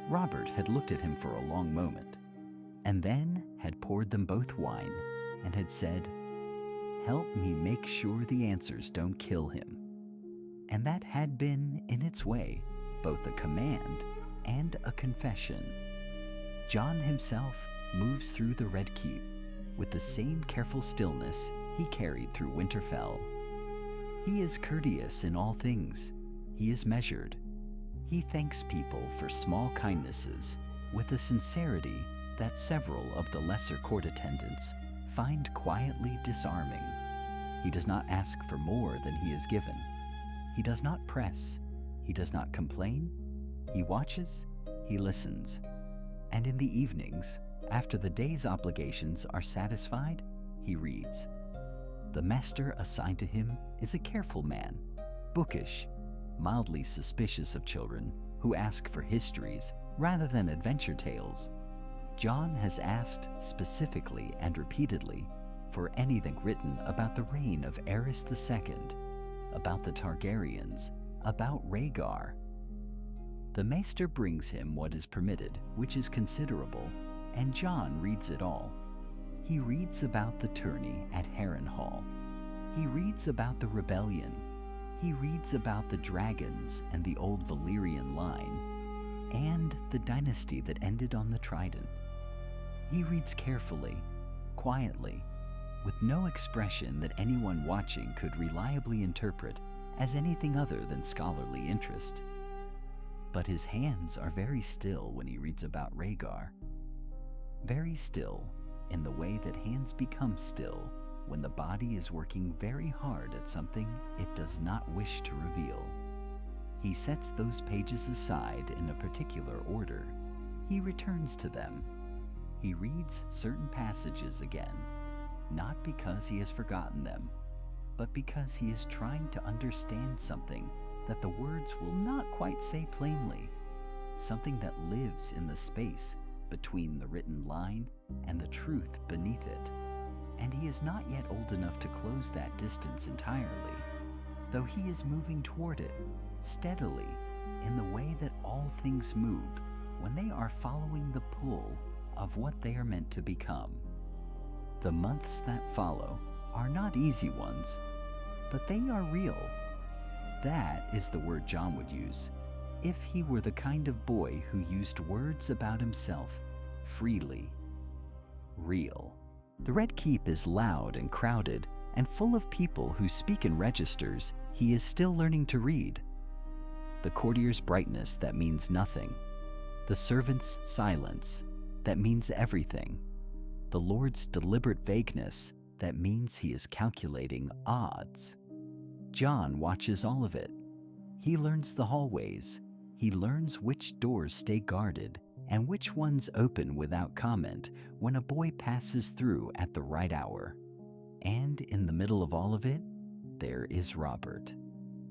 Robert had looked at him for a long moment, and then had poured them both wine and had said, "Help me make sure the answers don't kill him." And that had been, in its way, both a command and a confession. Jon himself moves through the Red Keep with the same careful stillness he carried through Winterfell. He is courteous in all things. He is measured. He thanks people for small kindnesses with a sincerity that several of the lesser court attendants find quietly disarming. He does not ask for more than he is given. He does not press. He does not complain. He watches. He listens. And in the evenings, after the day's obligations are satisfied, he reads. The master assigned to him is a careful man, bookish, mildly suspicious of children who ask for histories rather than adventure tales. Jon has asked specifically and repeatedly for anything written about the reign of Aerys II, about the Targaryens, about Rhaegar. The maester brings him what is permitted, which is considerable, and Jon reads it all. He reads about the tourney at Harrenhal. He reads about the rebellion. He reads about the dragons and the old Valyrian line, and the dynasty that ended on the trident. He reads carefully, quietly, with no expression that anyone watching could reliably interpret as anything other than scholarly interest. But his hands are very still when he reads about Rhaegar. Very still in the way that hands become still when the body is working very hard at something it does not wish to reveal. He sets those pages aside in a particular order. He returns to them. He reads certain passages again, not because he has forgotten them, but because he is trying to understand something that the words will not quite say plainly, something that lives in the space between the written line and the truth beneath it. and he is not yet old enough to close that distance entirely, though he is moving toward it, steadily, in the way that all things move when they are following the pull of what they are meant to become. The months that follow are not easy ones, but they are real. That is the word Jon would use if he were the kind of boy who used words about himself freely. Real. The Red Keep is loud and crowded and full of people who speak in registers he is still learning to read. The courtier's brightness that means nothing. The servant's silence that means everything. The Lord's deliberate vagueness that means he is calculating odds. Jon watches all of it. He learns the hallways. He learns which doors stay guarded and which ones open without comment when a boy passes through at the right hour. And in the middle of all of it, there is Robert.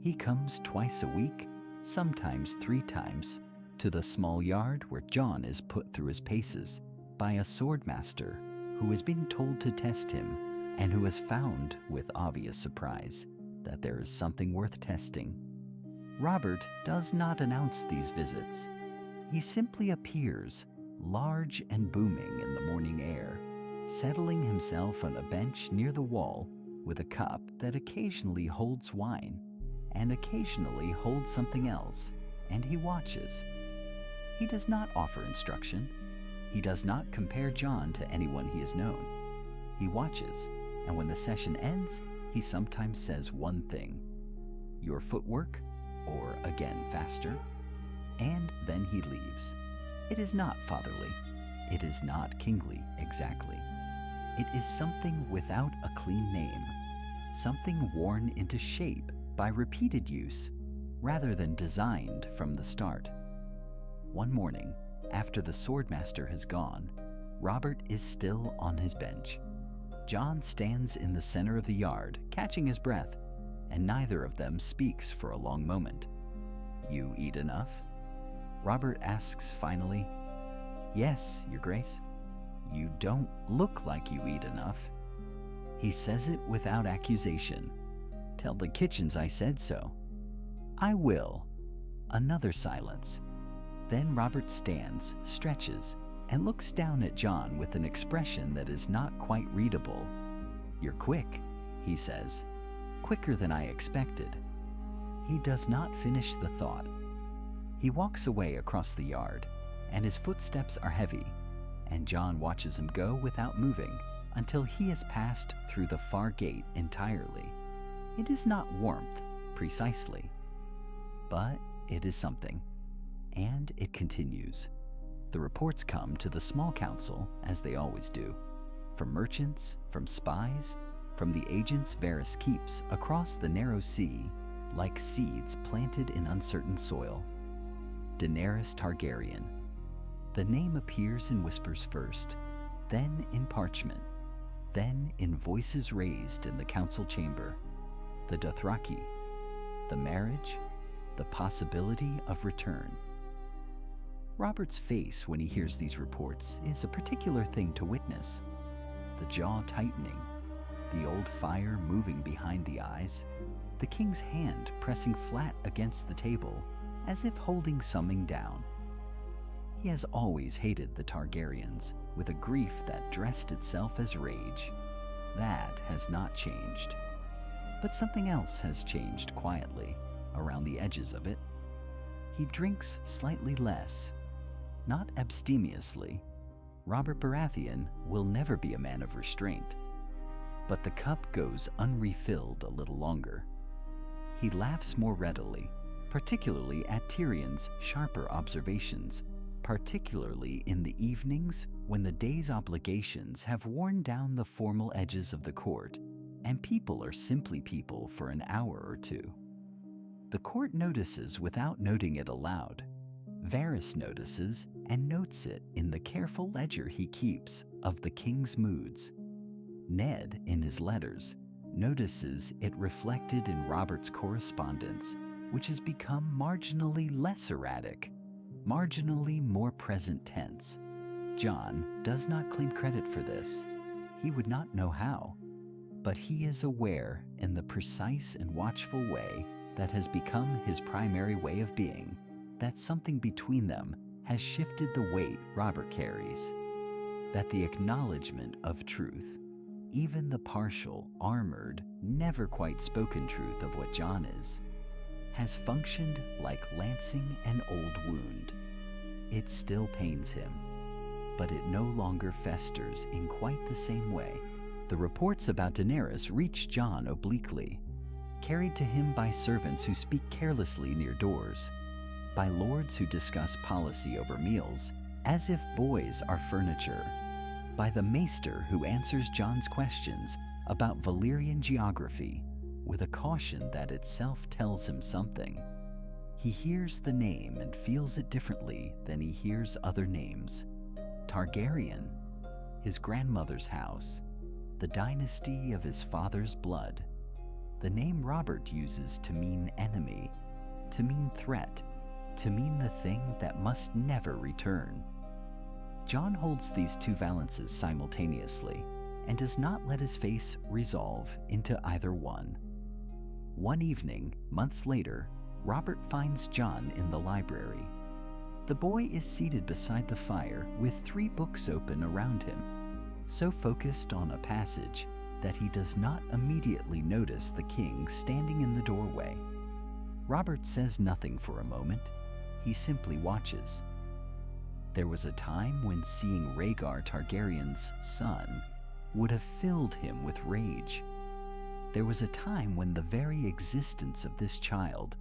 He comes twice a week, sometimes 3 times, to the small yard where Jon is put through his paces by a swordmaster who has been told to test him and who has found, with obvious surprise, that there is something worth testing. Robert does not announce these visits. He simply appears, large and booming in the morning air, settling himself on a bench near the wall with a cup that occasionally holds wine and occasionally holds something else, and he watches. He does not offer instruction. He does not compare Jon to anyone he has known. He watches, and when the session ends, he sometimes says one thing: "Your footwork," or again faster, and then he leaves. It is not fatherly. It is not kingly, exactly. It is something without a clean name, something worn into shape by repeated use, rather than designed from the start. One morning, after the swordmaster has gone, Robert is still on his bench. Jon stands in the center of the yard, catching his breath, and neither of them speaks for a long moment. "You eat enough?" Robert asks finally. "Yes, Your Grace." "You don't look like you eat enough." He says it without accusation. "Tell the kitchens I said so." "I will." Another silence. Then Robert stands, stretches, and looks down at Jon with an expression that is not quite readable. "You're quick," he says. "Quicker than I expected." He does not finish the thought. He walks away across the yard, and his footsteps are heavy, and Jon watches him go without moving until he has passed through the far gate entirely. It is not warmth, precisely, but it is something. And it continues. The reports come to the small council, as they always do, from merchants, from spies, from the agents Varys keeps across the narrow sea, like seeds planted in uncertain soil. Daenerys Targaryen. The name appears in whispers first, then in parchment, then in voices raised in the council chamber. The Dothraki. The marriage. The possibility of return. Robert's face when he hears these reports is a particular thing to witness. The jaw tightening, the old fire moving behind the eyes, the king's hand pressing flat against the table as if holding something down. He has always hated the Targaryens with a grief that dressed itself as rage. That has not changed. But something else has changed quietly around the edges of it. He drinks slightly less. Not abstemiously. Robert Baratheon will never be a man of restraint. But the cup goes unrefilled a little longer. He laughs more readily, particularly at Tyrion's sharper observations, particularly in the evenings when the day's obligations have worn down the formal edges of the court, and people are simply people for an hour or two. The court notices without noting it aloud. Varys notices and notes it in the careful ledger he keeps of the king's moods. Ned, in his letters, notices it reflected in Robert's correspondence, which has become marginally less erratic, marginally more present tense. Jon does not claim credit for this. he would not know how. But he is aware in the precise and watchful way that has become his primary way of being, that something between them has shifted the weight Robert carries, that the acknowledgement of truth, even the partial, armored, never quite spoken truth of what Jon is, has functioned like lancing an old wound. It still pains him, but it no longer festers in quite the same way. The reports about Daenerys reach Jon obliquely, carried to him by servants who speak carelessly near doors, by lords who discuss policy over meals as if boys are furniture, by the maester who answers Jon's questions about Valyrian geography with a caution that itself tells him something. He hears the name and feels it differently than he hears other names. Targaryen, his grandmother's house, the dynasty of his father's blood. The name Robert uses to mean enemy, to mean threat, to mean the thing that must never return. Jon holds these two valences simultaneously and does not let his face resolve into either one. One evening, months later, Robert finds Jon in the library. The boy is seated beside the fire with 3 books open around him, so focused on a passage that he does not immediately notice the king standing in the doorway. Robert says nothing for a moment. He simply watches. There was a time when seeing Rhaegar Targaryen's son would have filled him with rage. There was a time when the very existence of this child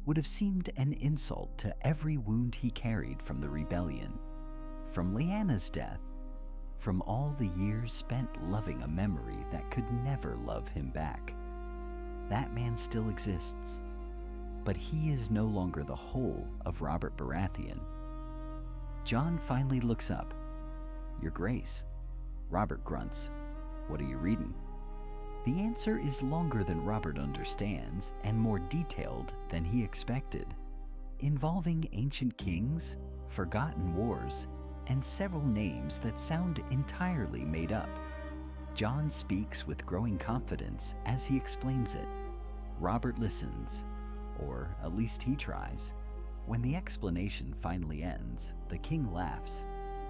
would have seemed an insult to every wound he carried from the rebellion, from Lyanna's death, from all the years spent loving a memory that could never love him back. That man still exists, but he is no longer the whole of Robert Baratheon. Jon finally looks up. "Your Grace." Robert grunts. "What are you reading?" The answer is longer than Robert understands and more detailed than he expected, involving ancient kings, forgotten wars, and several names that sound entirely made up. Jon speaks with growing confidence as he explains it. Robert listens, or at least he tries. When the explanation finally ends, the king laughs,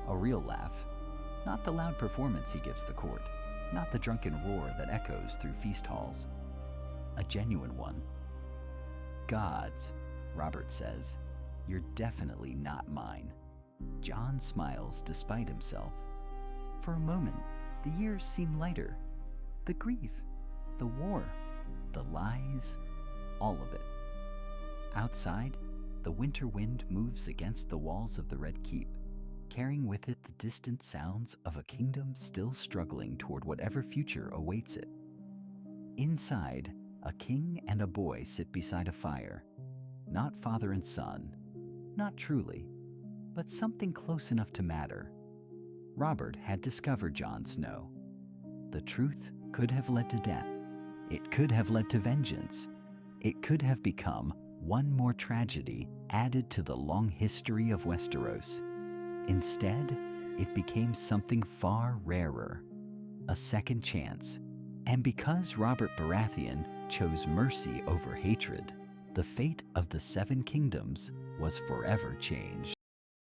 a real laugh, not the loud performance he gives the court, not the drunken roar that echoes through feast halls. A genuine one. "Gods," Robert says, "you're definitely not mine." Jon smiles despite himself. For a moment, the years seem lighter. The grief, the war, the lies, all of it. Outside, the winter wind moves against the walls of the Red Keep, carrying with it the distant sounds of a kingdom still struggling toward whatever future awaits it. Inside, a king and a boy sit beside a fire. Not father and son, not truly, but something close enough to matter. Robert had discovered Jon Snow. The truth could have led to death. It could have led to vengeance. It could have become one more tragedy added to the long history of Westeros. Instead, it became something far rarer, a second chance. And because Robert Baratheon chose mercy over hatred, the fate of the 7 kingdoms was forever changed.